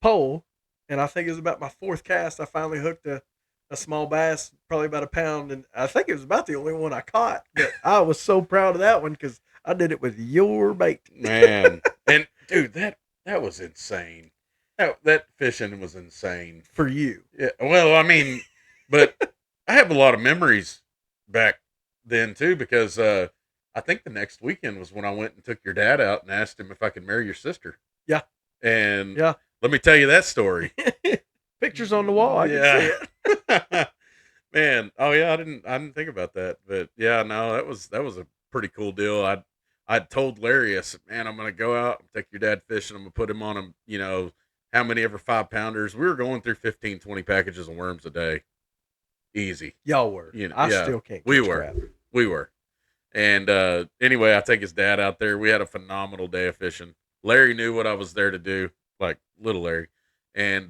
pole, and I think it was about my 4th cast. I finally hooked a a small bass, probably about a pound, and I think it was about the only one I caught. But I was so proud of that one because I did it with your bait. Man, and dude, that was insane. That fishing was insane. For you. Yeah, well, I mean, but I have a lot of memories back then too because I think the next weekend was when I went and took your dad out and asked him if I could marry your sister. Yeah. And Yeah. let me tell you that story. Pictures on the wall. I can see it. Man, oh yeah, I didn't think about that, but yeah, no, that was a pretty cool deal. I told Larry, I said, man, I'm gonna go out and take your dad fishing. I'm gonna put him on him, how many ever 5-pounders. We were going through 15, 20 packages of worms a day, easy. Y'all were. I still can't. We were. And anyway, I take his dad out there. We had a phenomenal day of fishing. Larry knew what I was there to do, like little Larry, and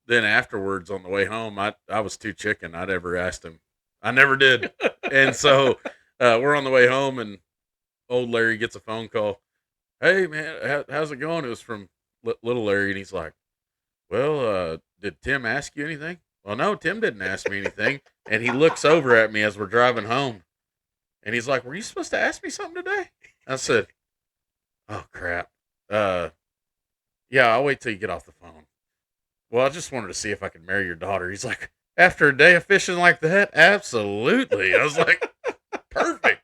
then afterwards on the way home, I was too chicken. I'd ever asked him. I never did. And so we're on the way home, and old Larry gets a phone call. Hey, man, how's it going? It was from little Larry, and he's like, well, did Tim ask you anything? Well, no, Tim didn't ask me anything. And he looks over at me as we're driving home, and he's like, were you supposed to ask me something today? I said, oh, crap. Yeah, I'll wait till you get off the phone. Well, I just wanted to see if I could marry your daughter. He's like, after a day of fishing like that? Absolutely. I was like, perfect.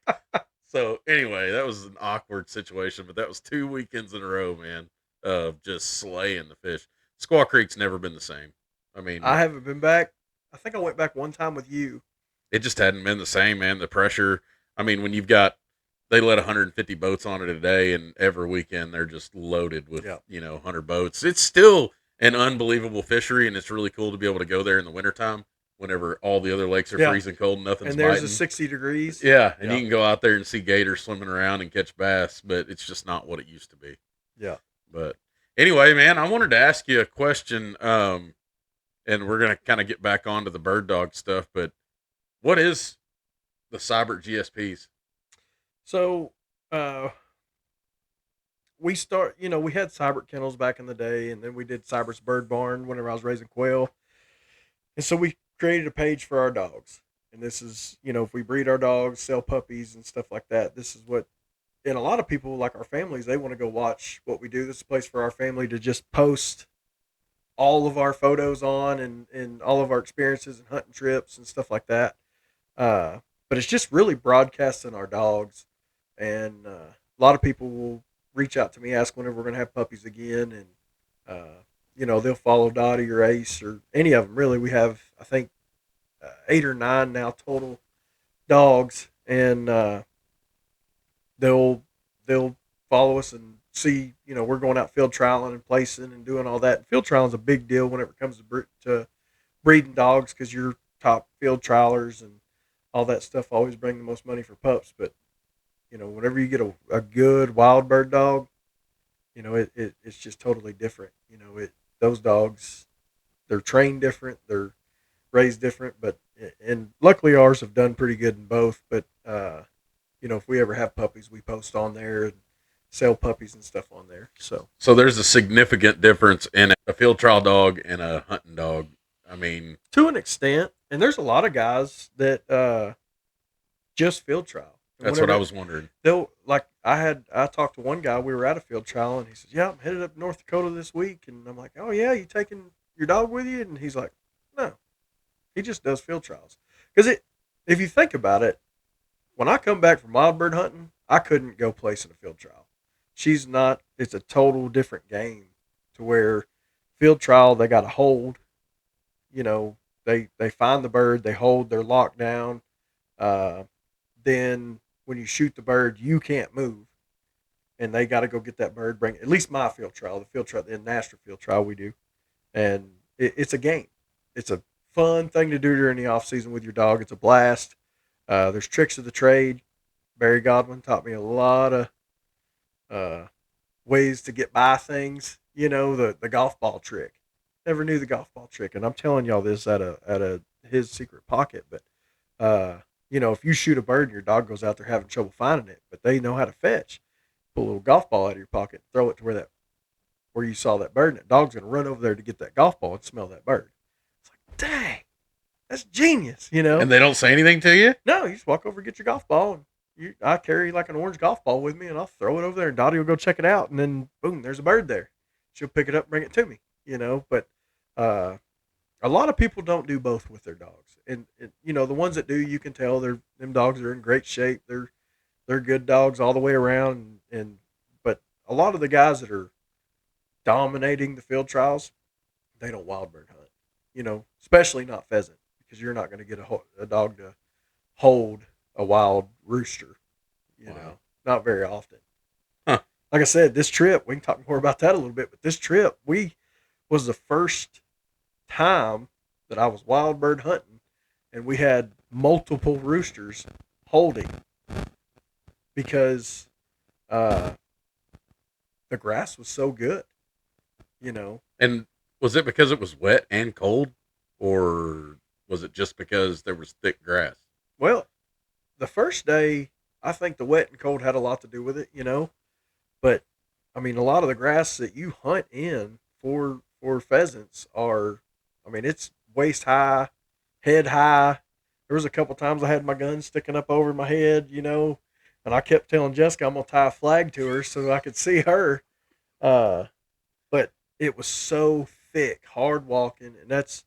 So anyway, that was an awkward situation, but that was 2 weekends in a row, man, of just slaying the fish. Squaw Creek's never been the same. I mean, I haven't been back. I think I went back one time with you. It just hadn't been the same, man. The pressure. I mean, when they let 150 boats on it a day, and every weekend they're just loaded with, 100 boats. It's still an unbelievable fishery, and it's really cool to be able to go there in the wintertime whenever all the other lakes are freezing cold and nothing's biting. And there's a 60 degrees. Yeah, and you can go out there and see gators swimming around and catch bass, but it's just not what it used to be. Yeah. But anyway, man, I wanted to ask you a question, and we're going to kind of get back onto the bird dog stuff, but what is the Seybert GSPs? So, we had Seybert kennels back in the day, and then we did Seybert's Bird Barn whenever I was raising quail. And so we created a page for our dogs. And this is, if we breed our dogs, sell puppies and stuff like that, this is what, and a lot of people, like our families, they want to go watch what we do. This is a place for our family to just post all of our photos on and all of our experiences and hunting trips and stuff like that. But it's just really broadcasting our dogs. And a lot of people will reach out to me, ask whenever we're going to have puppies again. And, they'll follow Dottie or Ace or any of them, really. We have, I think, 8 or 9 now total dogs. And they'll follow us and see, we're going out field trialing and placing and doing all that. And field trialing is a big deal whenever it comes to breeding dogs because your top field trialers and all that stuff always bring the most money for pups. But whenever you get a good wild bird dog, it's just totally different. Those dogs, they're trained different, they're raised different, and luckily ours have done pretty good in both. But if we ever have puppies, we post on there and sell puppies and stuff on there. So there's a significant difference in a field trial dog and a hunting dog. I mean, to an extent, and there's a lot of guys that just field trial. That's what I was wondering. I talked to one guy, we were at a field trial, and he says, yeah, I'm headed up North Dakota this week. And I'm like, oh yeah, you taking your dog with you? And he's like, no, he just does field trials. Because if you think about it, when I come back from wild bird hunting, I couldn't go place in a field trial. It's a total different game to where field trial, they got to hold, they find the bird, they hold, they're locked down. Then when you shoot the bird, you can't move, and they got to go get that bird. Bring at least my field trial, the national field trial we do, and it's a game. It's a fun thing to do during the off season with your dog. It's a blast. There's tricks of the trade. Barry Godwin taught me a lot of ways to get by things. The golf ball trick. Never knew the golf ball trick, and I'm telling y'all this out of his secret pocket, but. If you shoot a bird and your dog goes out there having trouble finding it, but they know how to fetch, pull a little golf ball out of your pocket, throw it to where you saw that bird, and that dog's going to run over there to get that golf ball and smell that bird. It's like, dang, That's genius, you know. And they don't say anything to you? No, you just walk over, get your golf ball, and I carry like an orange golf ball with me, and I'll throw it over there, and Dottie will go check it out, and then boom, there's a bird there. She'll pick it up, and bring it to me, you know. But a lot of people don't do both with their dogs, and you know, the ones that do, you can tell them dogs are in great shape. They're good dogs all the way around, and but a lot of the guys that are dominating the field trials, they don't wild bird hunt, you know, especially not pheasant, because you're not going to get a dog to hold a wild rooster, you know, not very often. Huh. Like I said, this trip, we can talk more about that a little bit, but this trip, was the first time that I was wild bird hunting, and we had multiple roosters holding because the grass was so good, you know. And was it because it was wet and cold, or was it just because there was thick grass? Well, the first day, I think the wet and cold had a lot to do with it, you know. But I mean, a lot of the grass that you hunt in for pheasants are, I mean, it's waist high, head high. There was a couple times I had my gun sticking up over my head, you know, and I kept telling Jessica I'm gonna tie a flag to her so I could see her. But it was so thick, hard walking, and that's,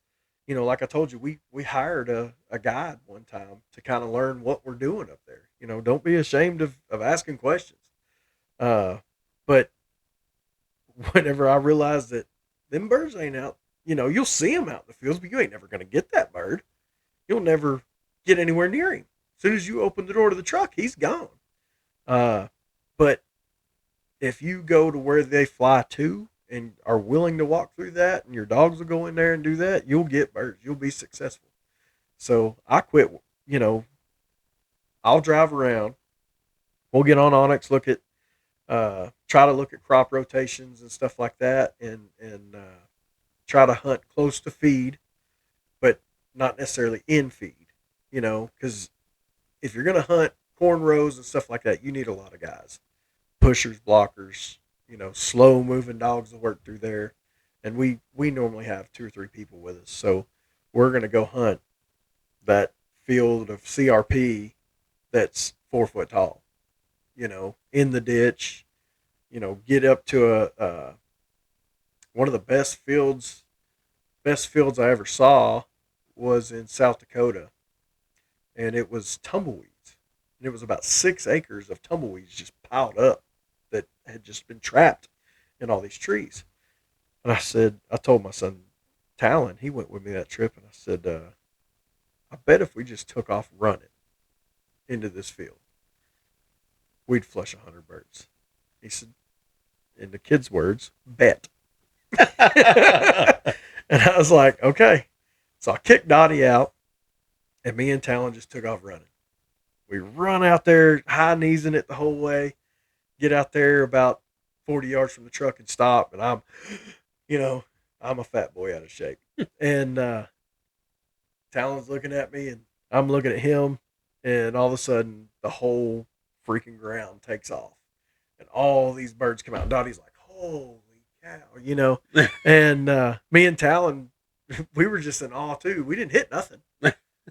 you know, like I told you, we hired a guide one time to kind of learn what we're doing up there. You know, don't be ashamed of asking questions. But whenever I realized that them birds ain't out, you know, you'll see them out in the fields, but you ain't never going to get that bird. You'll never get anywhere near him. As soon as you open the door to the truck, he's gone. But if you go to where they fly to and are willing to walk through that, and your dogs will go in there and do that, you'll get birds. You'll be successful. So I quit, you know, I'll drive around. We'll get on Onyx, try to look at crop rotations and stuff like that, and try to hunt close to feed, but not necessarily in feed, you know, because if you're going to hunt corn rows and stuff like that, you need a lot of guys, pushers, blockers, you know, slow moving dogs to work through there. And we normally have 2 or 3 people with us. So we're going to go hunt that field of CRP that's 4 foot tall, you know, in the ditch, you know, get up to one of the best fields I ever saw was in South Dakota, and it was tumbleweeds, and it was about 6 acres of tumbleweeds just piled up that had just been trapped in all these trees. And I told my son Talon, he went with me that trip, and I said, I bet if we just took off running into this field, we'd flush 100 birds. He said, in the kid's words, bet. And I was like, okay. So I kicked Dottie out, and me and Talon just took off running. We run out there, high kneesing it the whole way, get out there about 40 yards from the truck and stop. And I'm a fat boy out of shape. And Talon's looking at me, and I'm looking at him, and all of a sudden the whole freaking ground takes off, and all these birds come out. And Dottie's like, holy cow, you know. And me and Talon, we were just in awe too. We didn't hit nothing,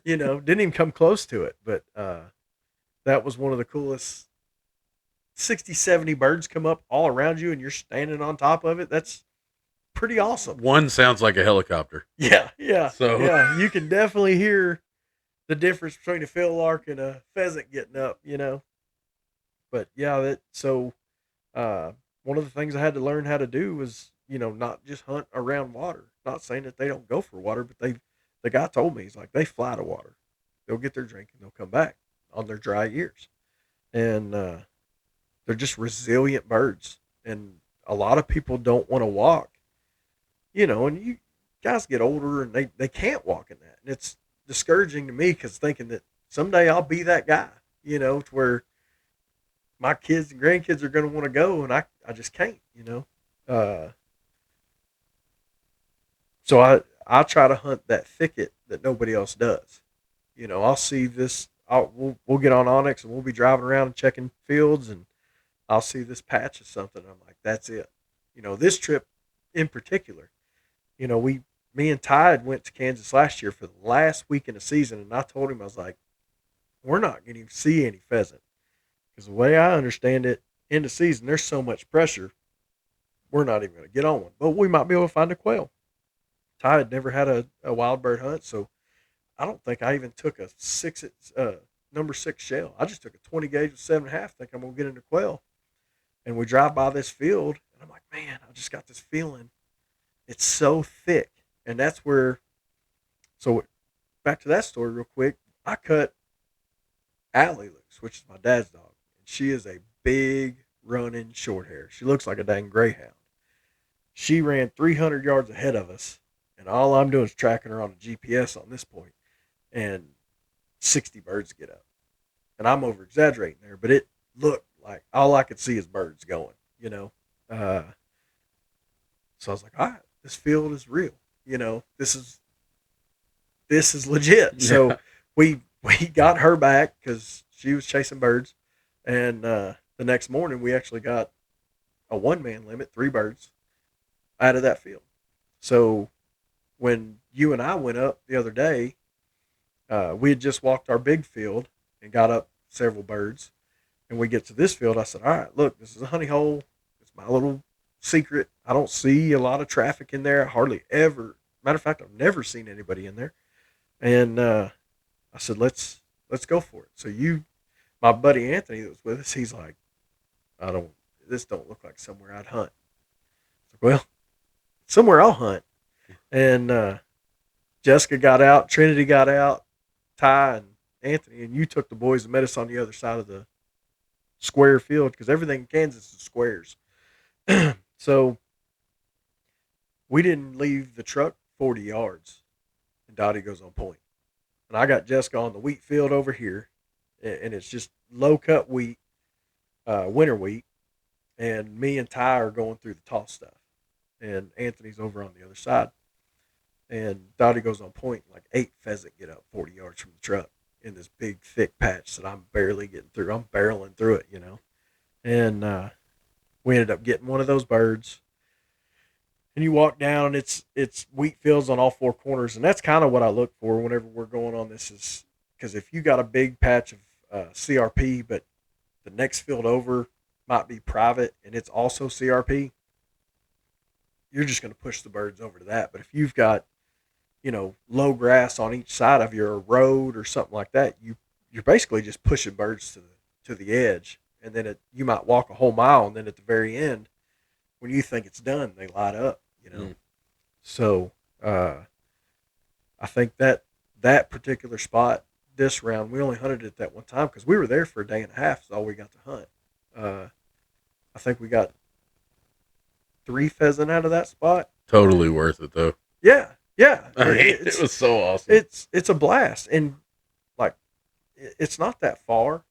you know, didn't even come close to it. But that was one of the coolest. 60, 70 birds come up all around you, and you're standing on top of it. That's pretty awesome. One sounds like a helicopter. Yeah. So yeah, you can definitely hear the difference between a field lark and a pheasant getting up, you know. But yeah, one of the things I had to learn how to do was, you know, not just hunt around water. Not saying that they don't go for water, but the guy told me, he's like, they fly to water. They'll get their drink and they'll come back on their dry years. And they're just resilient birds. And a lot of people don't want to walk, you know, and you guys get older and they can't walk in that. And it's discouraging to me, because thinking that someday I'll be that guy, you know, to where my kids and grandkids are going to want to go, and I just can't, you know. So I try to hunt that thicket that nobody else does. You know, I'll see this. We'll get on Onyx, and we'll be driving around and checking fields, and I'll see this patch of something. I'm like, that's it. You know, this trip in particular, you know, we me and Ty went to Kansas last year for the last week in the season, and I told him, I was like, we're not going to see any pheasant. Because the way I understand it, in the season, there's so much pressure, we're not even going to get on one. But we might be able to find a quail. Ty had never had a wild bird hunt, so I don't think I even took a number 6 shell. I just took a 20 gauge with 7.5, think I'm going to get into quail. And we drive by this field, and I'm like, man, I just got this feeling. It's so thick. And that's where, so back to that story real quick. I cut Allie loose, which is my dad's dog. And she is a big running short hair. She looks like a dang greyhound. She ran 300 yards ahead of us, and all I'm doing is tracking her on a GPS on this point, and 60 birds get up. And I'm over exaggerating there, but it looked like all I could see is birds going, you know. So I was like, all right, this field is real, you know. This is legit. Yeah. So we got her back because she was chasing birds, and the next morning we actually got a 1-man limit, 3 birds out of that field. So when you and I went up the other day, we had just walked our big field and got up several birds. And we get to this field, I said, all right, look, this is a honey hole. It's my little secret. I don't see a lot of traffic in there. Hardly ever. Matter of fact, I've never seen anybody in there. And I said, let's go for it. So my buddy Anthony that was with us, he's like, this don't look like somewhere I'd hunt. I said, well, somewhere I'll hunt. And Jessica got out, Trinity got out, Ty and Anthony, and you took the boys and met us on the other side of the square field, because everything in Kansas is squares. So we didn't leave the truck 40 yards, and Dottie goes on point. And I got Jessica on the wheat field over here, and it's just low-cut wheat, winter wheat, and me and Ty are going through the tall stuff, and Anthony's over on the other side. And Dottie goes on point, like 8 pheasant get up 40 yards from the truck in this big, thick patch that I'm barely getting through. I'm barreling through it, you know. And we ended up getting one of those birds. And you walk down, and it's wheat fields on all 4 corners. And that's kind of what I look for whenever we're going on this, is because if you got a big patch of CRP, but the next field over might be private and it's also CRP, you're just going to push the birds over to that. But if you've got, you know, low grass on each side of your road or something like that, you're basically just pushing birds to the edge, and then you might walk a whole mile, and then at the very end, when you think it's done, they light up, you know. So I think that particular spot this round, we only hunted it that one time because we were there for a day and a half. Is all we got to hunt. I think we got 3 pheasant out of that spot. Totally worth it though. Yeah. It was so awesome. It's a blast, and like it's not that far,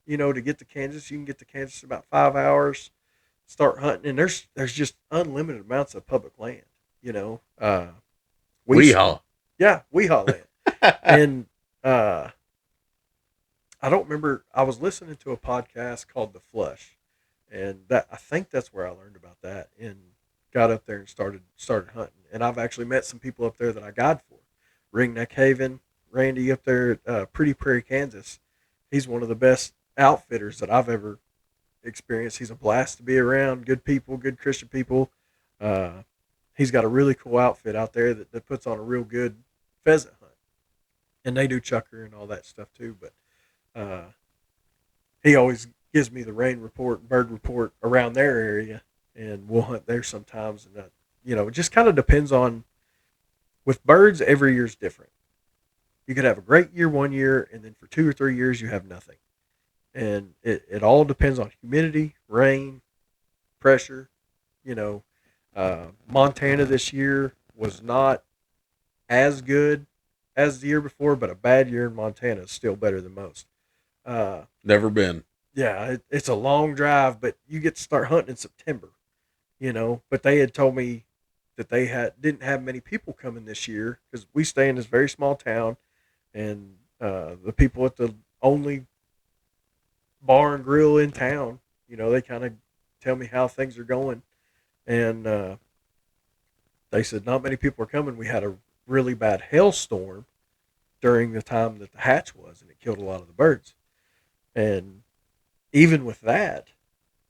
you know, to get to Kansas. You can get to Kansas in about 5 hours, start hunting, and there's just unlimited amounts of public land, you know. Weehaw. Yeah, weehaw land. And I don't remember. I was listening to a podcast called The Flush, and I think that's where I learned about that, and got up there and started hunting. And I've actually met some people up there that I guide for. Ringneck Haven, Randy up there at Pretty Prairie, Kansas. He's one of the best outfitters that I've ever experienced. He's a blast to be around. Good people, good Christian people. He's got a really cool outfit out there that puts on a real good pheasant hunt. And they do chucker and all that stuff too. But he always gives me the rain report, bird report around their area. And we'll hunt there sometimes. And, you know, it just kind of depends on, with birds, every year's different. You could have a great year one year, and then for 2 or 3 years, you have nothing. And it all depends on humidity, rain, pressure. You know, Montana this year was not as good as the year before, but a bad year in Montana is still better than most. Never been. Yeah, it's a long drive, but you get to start hunting in September. You know, but they had told me that they didn't have many people coming this year because we stay in this very small town, and the people at the only bar and grill in town, you know, they kind of tell me how things are going, and they said not many people are coming. We had a really bad hailstorm during the time that the hatch was, and it killed a lot of the birds. And even with that,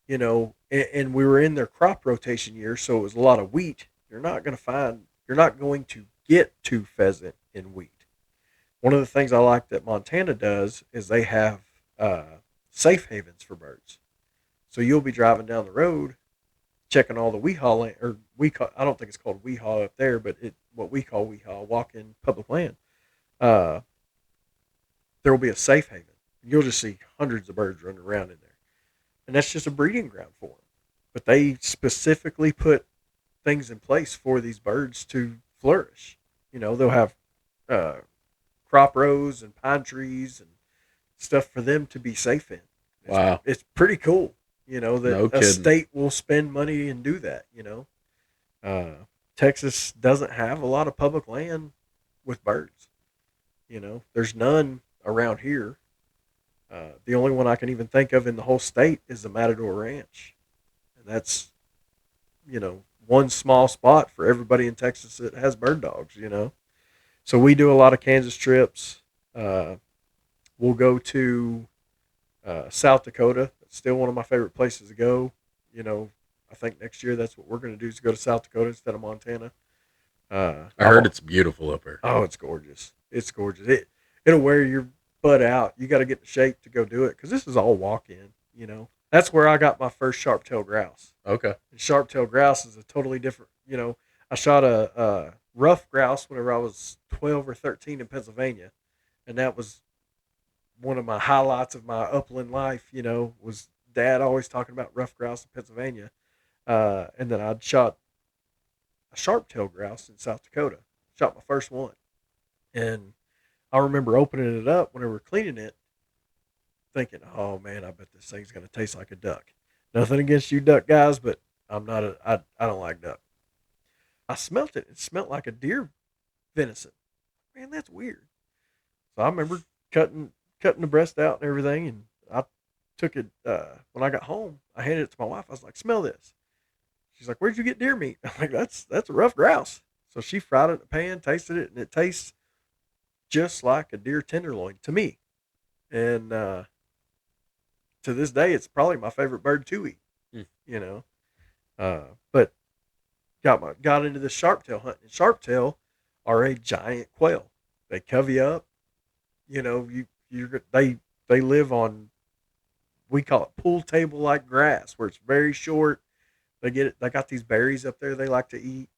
and we were in their crop rotation year, so it was a lot of wheat. You're not going to get two pheasant in wheat. One of the things I like that Montana does is they have safe havens for birds. So you'll be driving down the road, checking all the weehaw, I don't think it's called weehaw up there, but what we call weehaw, walk-in public land. There will be a safe haven. You'll just see hundreds of birds running around in there. And that's just a breeding ground for them. But they specifically put things in place for these birds to flourish. They'll have crop rows and pine trees and stuff for them to be safe in. Wow. It's pretty cool, that a state will spend money and do that, Texas doesn't have a lot of public land with birds. There's none around here. The only one I can even think of in the whole state is the Matador Ranch. And that's, one small spot for everybody in Texas that has bird dogs, So we do a lot of Kansas trips. We'll go to South Dakota. It's still one of my favorite places to go. I think next year that's what we're going to do is go to South Dakota instead of Montana. I heard it's beautiful up there. Oh, it's gorgeous. It's gorgeous. It'll wear your butt out. You got to get in shape to go do it because this is all walk-in, That's where I got my first sharp-tailed grouse. Okay. And sharp-tailed grouse is a totally different, I shot a rough grouse whenever I was 12 or 13 in Pennsylvania, and that was one of my highlights of my upland life, was Dad always talking about rough grouse in Pennsylvania. And then I'd shot a sharp-tailed grouse in South Dakota. Shot my first one. And I remember opening it up when we were cleaning it, thinking, oh man, I bet this thing's going to taste like a duck. Nothing against you duck guys, but I don't like duck. I smelt it. It smelled like a deer venison. Man, that's weird. So I remember cutting the breast out and everything, and I took it, when I got home, I handed it to my wife. I was like, smell this. She's like, where'd you get deer meat? I'm like, that's a rough grouse. So she fried it in the pan, tasted it, and it tastes just like a deer tenderloin to me. And to this day, it's probably my favorite bird to eat, but got into the sharp-tail hunt. And sharp-tail are a giant quail. They cover you up. They live on, we call it pool table like grass, where it's very short. They got these berries up there they like to eat.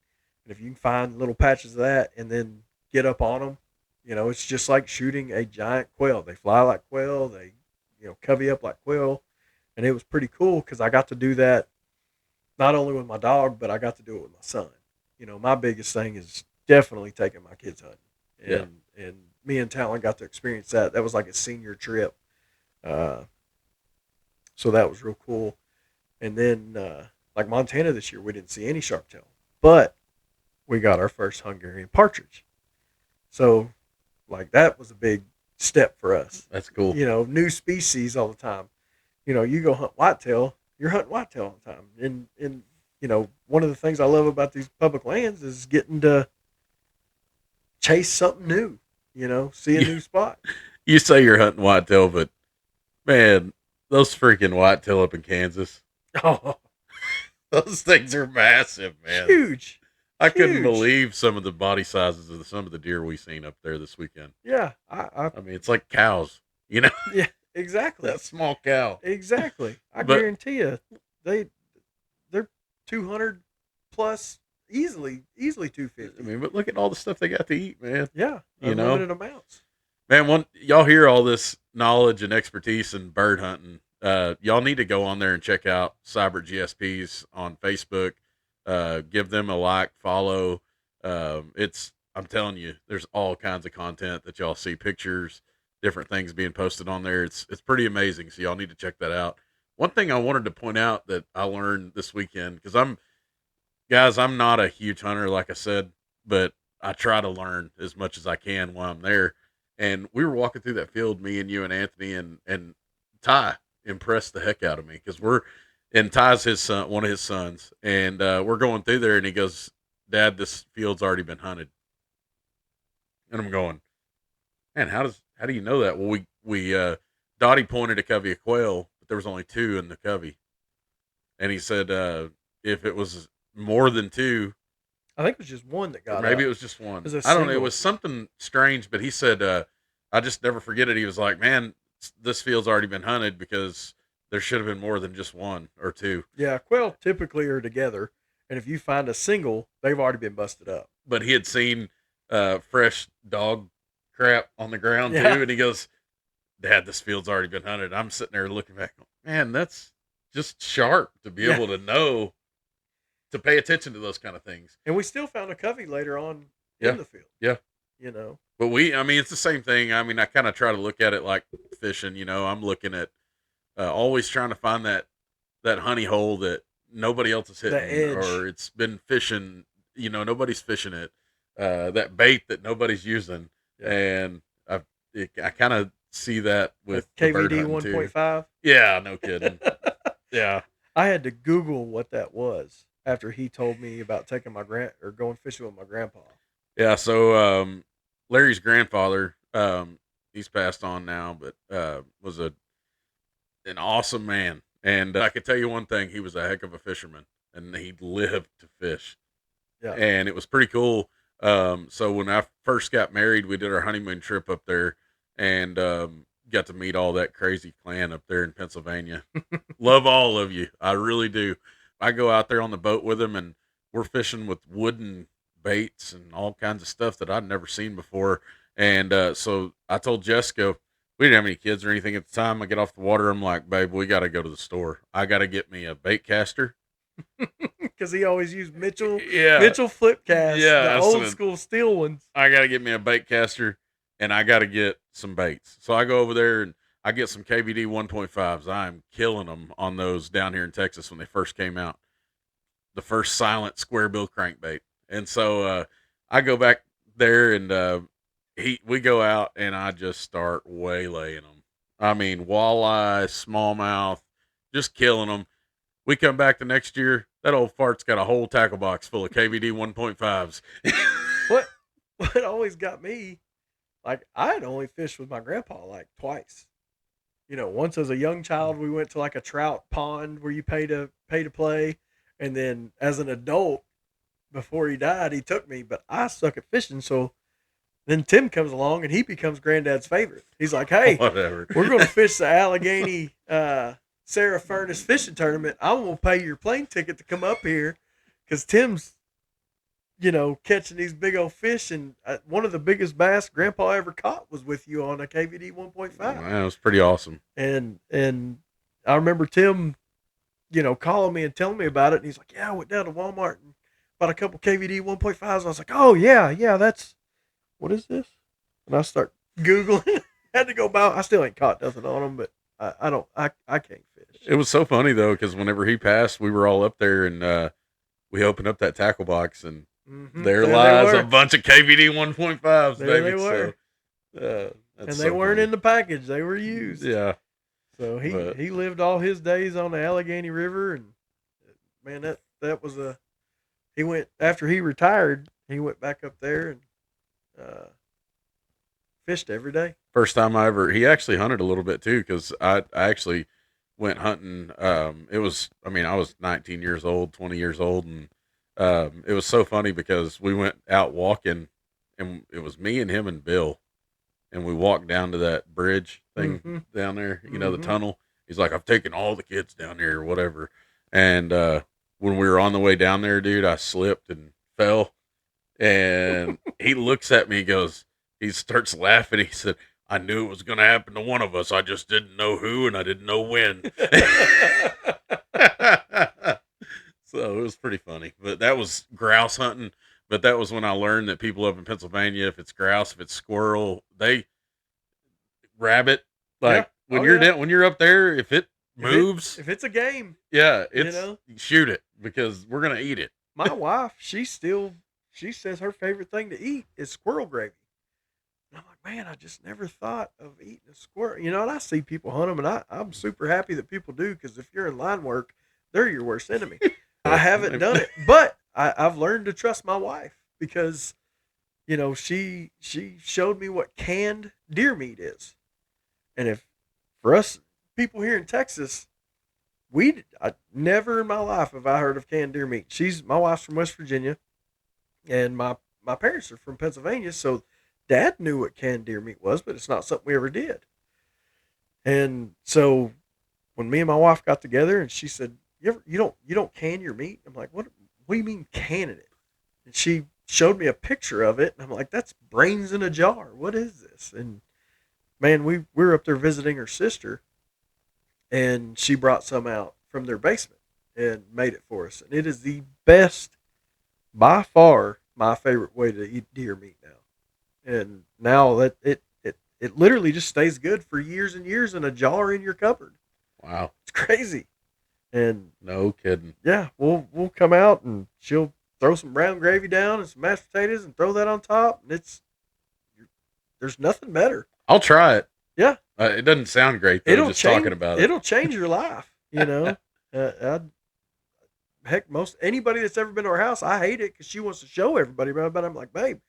And if you can find little patches of that and then get up on them, it's just like shooting a giant quail. They fly like quail. They, cover you up like quail. And it was pretty cool because I got to do that not only with my dog, but I got to do it with my son. My biggest thing is definitely taking my kids hunting. And me and Talon got to experience that. That was like a senior trip. So that was real cool. And then, like Montana this year, we didn't see any sharp-tail. But we got our first Hungarian partridge. So, like, that was a big step for us. That's cool. New species all the time. You go hunt whitetail, you're hunting whitetail all the time. And one of the things I love about these public lands is getting to chase something new, see a new spot. You say you're hunting whitetail, but man, those freaking whitetail up in Kansas. Oh, those things are massive, man. Huge. I couldn't believe some of the body sizes of some of the deer we seen up there this weekend. Yeah. I mean, it's like cows, Yeah, exactly. That small cow. Exactly. I guarantee you, they're 200 plus, easily 250. I mean, but look at all the stuff they got to eat, man. Yeah, unlimited amounts. Man, y'all hear all this knowledge and expertise in bird hunting. Y'all need to go on there and check out Seyberts GSPs on Facebook. Give them a like, follow. I'm telling you, there's all kinds of content that y'all see, pictures, different things being posted on there. It's pretty amazing. So y'all need to check that out. One thing I wanted to point out that I learned this weekend, because I'm not a huge hunter, like I said, but I try to learn as much as I can while I'm there. And we were walking through that field, me and you and Anthony, and Ty impressed the heck out of me, because Ty's his son, one of his sons, and we're going through there, and he goes, Dad, this field's already been hunted. And I'm going, man, how do you know that? Well, Dottie pointed a covey of quail, but there was only 2 in the covey. And he said, if it was more than 2, I think it was just one that got maybe up. it was just one. It was I don't know. It was something strange, but he said, I just never forget it. He was like, man, this field's already been hunted because there should have been more than just 1 or 2. Yeah, quail typically are together, and if you find a single, they've already been busted up. But he had seen fresh dog crap on the ground Yeah. too, and he goes, Dad, this field's already been hunted. I'm sitting there looking back, man, that's just sharp to be able to know, to pay attention to those kind of things. And we still found a covey later on Yeah. in the field. Yeah. You know. But it's the same thing. I mean, I kind of try to look at it like fishing. You know, I'm looking at always trying to find that honey hole that nobody else is hitting, or it's been fishing. You know, nobody's fishing it. That bait that nobody's using, and I kind of see that with KVD 1.5. Yeah, no kidding. Yeah, I had to Google what that was after he told me about taking going fishing with my grandpa. Yeah, so Larry's grandfather, he's passed on now, but was an awesome man. And I could tell you one thing, he was a heck of a fisherman, and he lived to fish. Yeah. And it was pretty cool. So when I first got married, we did our honeymoon trip up there, and got to meet all that crazy clan up there in Pennsylvania. Love all of you. I really do. I go out there on the boat with him, and we're fishing with wooden baits and all kinds of stuff that I'd never seen before. And so I told Jessica, we didn't have any kids or anything at the time. I get off the water. I'm like, babe, we got to go to the store. I got to get me a bait caster. Because he always used Mitchell flip cast, the old school steel ones. I got to get me a bait caster, and I got to get some baits. So I go over there and I get some KVD 1.5s. I'm killing them on those down here in Texas when they first came out. The first silent square bill crankbait. And so I go back there, and we go out, and I just start waylaying them. I mean, walleye, smallmouth, just killing them. We come back the next year, that old fart's got a whole tackle box full of KVD 1.5s. What always got me, like, I had only fished with my grandpa like twice. You know, once as a young child, we went to like a trout pond where you pay to play, and then as an adult, before he died, he took me, but I suck at fishing, so then Tim comes along and he becomes Granddad's favorite. He's like, hey, whatever, we're going to fish the Allegheny Sarah Furnace fishing tournament. I'm going to pay your plane ticket to come up here because Tim's, you know, catching these big old fish, and one of the biggest bass Grandpa ever caught was with you on a KVD 1.5. Man, it was pretty awesome. And I remember Tim, you know, calling me and telling me about it, and he's like, yeah, I went down to Walmart and bought a couple KVD 1.5s. I was like, oh, yeah, that's, what is this? And I start Googling. Had to go buy, I still ain't caught nothing on them, but I can't fish. It was so funny, though, because whenever he passed, we were all up there, and we opened up that tackle box, and there lies a bunch of KVD 1.5s, there baby. They were. So, and they weren't in the package. They were used. Yeah. So he lived all his days on the Allegheny River, and man, that was he went, after he retired, he went back up there and fished every day. First time he actually hunted a little bit too, because I actually went hunting. I was 19 years old, 20 years old, and it was so funny because we went out walking, and it was me and him and Bill, and we walked down to that bridge thing down there, you know, the tunnel. He's like, I've taken all the kids down here or whatever. And when we were on the way down there, dude, I slipped and fell. And he looks at me, he starts laughing. He said, I knew it was going to happen to one of us. I just didn't know who, and I didn't know when. So it was pretty funny. But that was grouse hunting. But that was when I learned that people up in Pennsylvania, if it's grouse, if it's squirrel, they rabbit. Like when you're up there, if it moves, if it's a game, shoot it, because we're gonna eat it. My wife, she says her favorite thing to eat is squirrel gravy. And I'm like, man, I just never thought of eating a squirrel. You know, and I see people hunt them, and I'm super happy that people do, because if you're in line work, they're your worst enemy. I haven't done it, but I've learned to trust my wife because, you know, she showed me what canned deer meat is. And if for us people here in Texas, I never in my life have I heard of canned deer meat. My wife's from West Virginia, and my parents are from Pennsylvania, so Dad knew what canned deer meat was, but it's not something we ever did. And so when me and my wife got together, and she said, "You don't can your meat?" I'm like, "What do you mean canning it?" And she showed me a picture of it, and I'm like, "That's brains in a jar. What is this?" And man, we were up there visiting her sister, and she brought some out from their basement and made it for us. And it is the best, by far, my favorite way to eat deer meat now. And now that it literally just stays good for years and years in a jar in your cupboard. Wow. It's crazy. And no kidding. Yeah, we'll come out and she'll throw some brown gravy down and some mashed potatoes and throw that on top. And there's nothing better. I'll try it. Yeah. It doesn't sound great though, just talking about it. It'll change your life, you know. Heck, most anybody that's ever been to our house, I hate it because she wants to show everybody about it. But I'm like, babe,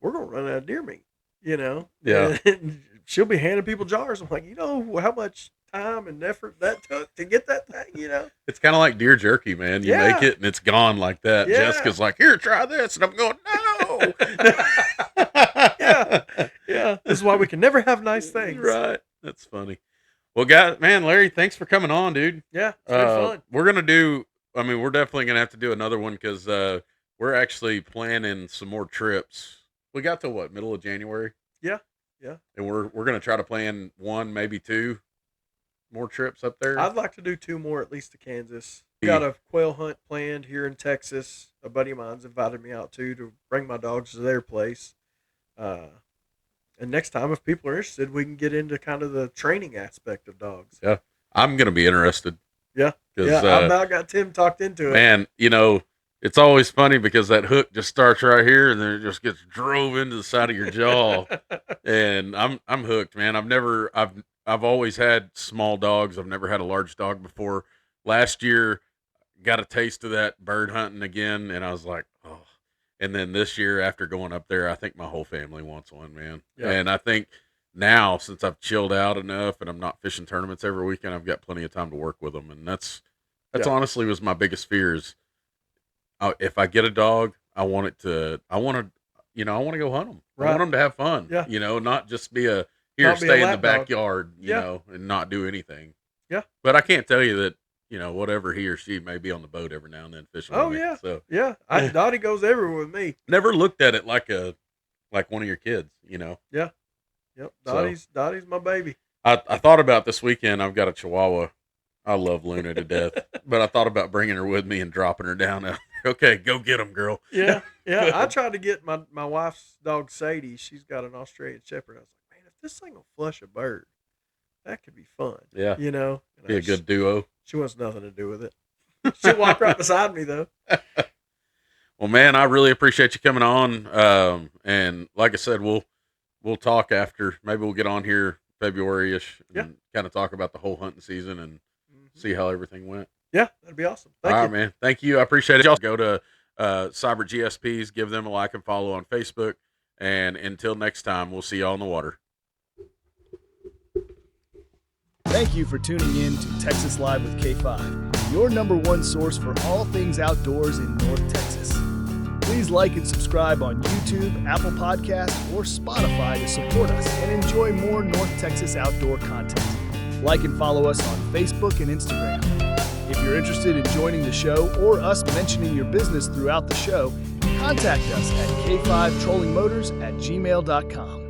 we're gonna run out of deer meat, you know. Yeah. And she'll be handing people jars. I'm like, you know how much time and effort that took to get that thing, you know. It's kind of like deer jerky, man. You make it and it's gone like that. Yeah. Jessica's like, "Here, try this," and I'm going, "No." Yeah. This is why we can never have nice things. Right. That's funny. Well, guys, man, Larry, thanks for coming on, dude. Yeah, it's been fun. We're definitely gonna have to do another one because we're actually planning some more trips. We got to what, middle of January? Yeah. And we're gonna try to plan one, maybe two more trips up there. I'd like to do 2 more at least to Kansas. We got a quail hunt planned here in Texas. A buddy of mine's invited me out to bring my dogs to their place. And next time, if people are interested, we can get into kind of the training aspect of dogs. Yeah, I'm gonna be interested. Yeah. I about got Tim talked into it. Man, you know, it's always funny because that hook just starts right here and then it just gets drove into the side of your jaw. And I'm hooked, man. I've always had small dogs. I've never had a large dog before. Last year, got a taste of that bird hunting again, and I was like, oh. And then this year, after going up there, I think my whole family wants one, man. Yeah. And I think now, since I've chilled out enough and I'm not fishing tournaments every weekend, I've got plenty of time to work with them. And that's honestly was my biggest fear is if I get a dog, I want to go hunt them. Right. I want them to have fun, you know, not just be stay in the backyard, you know, and not do anything. Yeah. But I can't tell you that, you know, whatever he or she may be on the boat every now and then fishing with me. Yeah. So yeah. Dottie goes everywhere with me. Never looked at it like one of your kids, you know? Yeah. Yep. Dottie's my baby. I thought about this weekend. I've got a Chihuahua. I love Luna to death, but I thought about bringing her with me and dropping her down there. Okay, go get them, girl. Yeah. I tried to get my wife's dog Sadie. She's got an Australian Shepherd. I was like, man, if this thing will flush a bird, that could be fun. Yeah. You know? Be a good duo. She wants nothing to do with it. She'll walk right beside me, though. Well, man, I really appreciate you coming on. And like I said, we'll talk after. Maybe we'll get on here February-ish and kind of talk about the whole hunting season and see how everything went. Yeah, that'd be awesome. All right, man. Thank you. I appreciate it. Y'all go to Seyberts GSPs, give them a like and follow on Facebook. And until next time, we'll see y'all in the water. Thank you for tuning in to Texas Live with K5, your #1 source for all things outdoors in North Texas. Please like and subscribe on YouTube, Apple Podcasts, or Spotify to support us and enjoy more North Texas outdoor content. Like and follow us on Facebook and Instagram. If you're interested in joining the show or us mentioning your business throughout the show, contact us at k5trollingmotors@gmail.com.